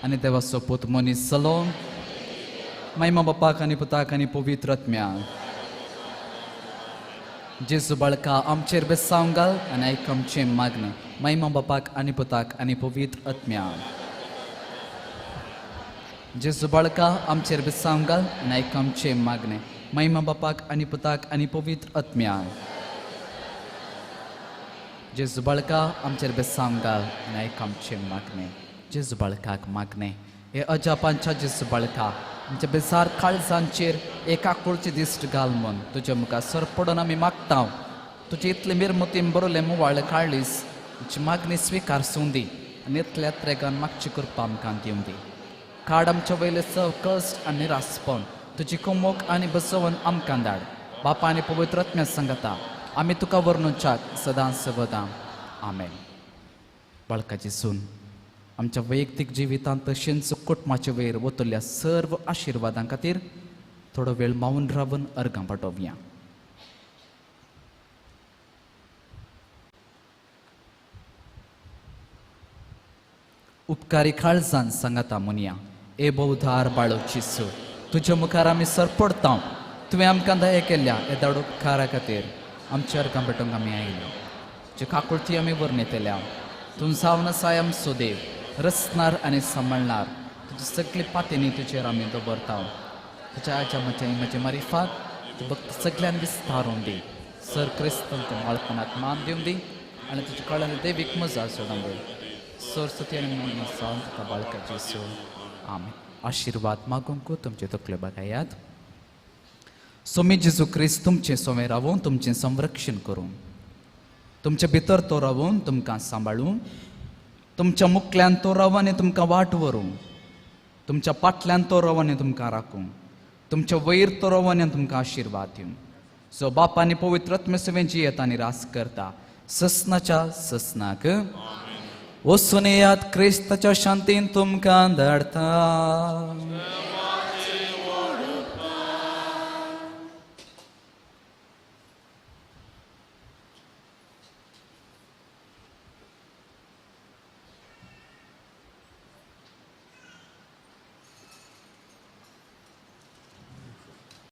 आनी देवा सोपूत मनीस जालो. महिमा बापाक आनी पुताक आनी पवित्र आत्म्याक. जेजू बाळका आमचेर बेसावंक घाल आनी आयक आमचें मागणें. महिमा बापाक आनी पुताक आनी पवित्र आत्म्याक. जेजू बाळका आमचेर बेसावंक घाल आनी आयक आमचें मागणें. महिमा बापाक आनी पुताक आनी पवित्र आत्म्याक. जेजू बाळका आमचेर बेसावंक घाल आनी आयक आमचें मागणें. जेजू बाळकाक मागणें. हे अजापांच्या जेजू बाळका आमच्या बेजार काळजांचेर एका कुळचे दिश्ट घाल म्हूण तुज्या मुखार सर पडून आमी मागता तुजे इतले मिरमुतीन बरोले मुवाळे काळीस तुजी मागणी स्विकारसून दी आनी इतल्या त्रेगान मागची कृपा आमकां दिवं दी. काड आमच्या वयले सव कश्ट आनी निरासपण तुजी कुमोक आनी बसोवन आमकां धाड. बापा आनी पवित्र आत्म्या सांगता आमी तुका वर्णुचाक सदांच सवदां. आमेन. बाळकाची सून आमच्या वैयक्तीक जिवितांत तशेंच कुटुंबाचे वयर वतल्या सर्व आशिर्वादां खातीर थोडो वेळ मावून रावन अर्गां पाठोवया. उपकारी काळजान सांगता मुनिया ए बहुधार बाळो चिसू तुज्या मुखार आमी सरपडता. तुवें आमकां दया केल्या येदा उपकारा खातीर आमच्या अर्गां भेटोवंक आमी आयल्या. जे काकुळती आमी वर्णितल्या तूं जावन आसाय आमचो देव रचणार आनी सांबाळणार. तुजी सगळी पातेनी तुजेर आमी दवरता. तुज्या आज्या म्हजे मारिफात तूं भक्त सगळ्यान विस्तारून दी. सर क्रिस्तन तूं बाळपणाक मान दिवन दी आनी तुजे कळाले देवीक मजा सोडून दी. सरस्वती आनी मनी सांत तुका बाळकाची सो आमी आशिर्वाद मागूंक तुमचे तकले बगायात. सोमी जेजू क्रिस्त तुमचे सोमे रावून तुमचें संरक्षण करूं तुमचे भितर तो रावून तुमकां सांबाळूं तुमच्या मुखल्यान तो राव आनी तुमकां वाट व्हरूं तुमच्या पाटल्यान तो राव आनी तुमकां राखूं तुमच्या वयर तो राव आनी तुमकां आशिर्वाद दिवं. सो बापा आनी पवित्र आत्मे सवेंची येता आनी रास करता ससनाच्या ससनाक वचून येयात क्रिस्ताच्या शांतीन तुमकां धाडता.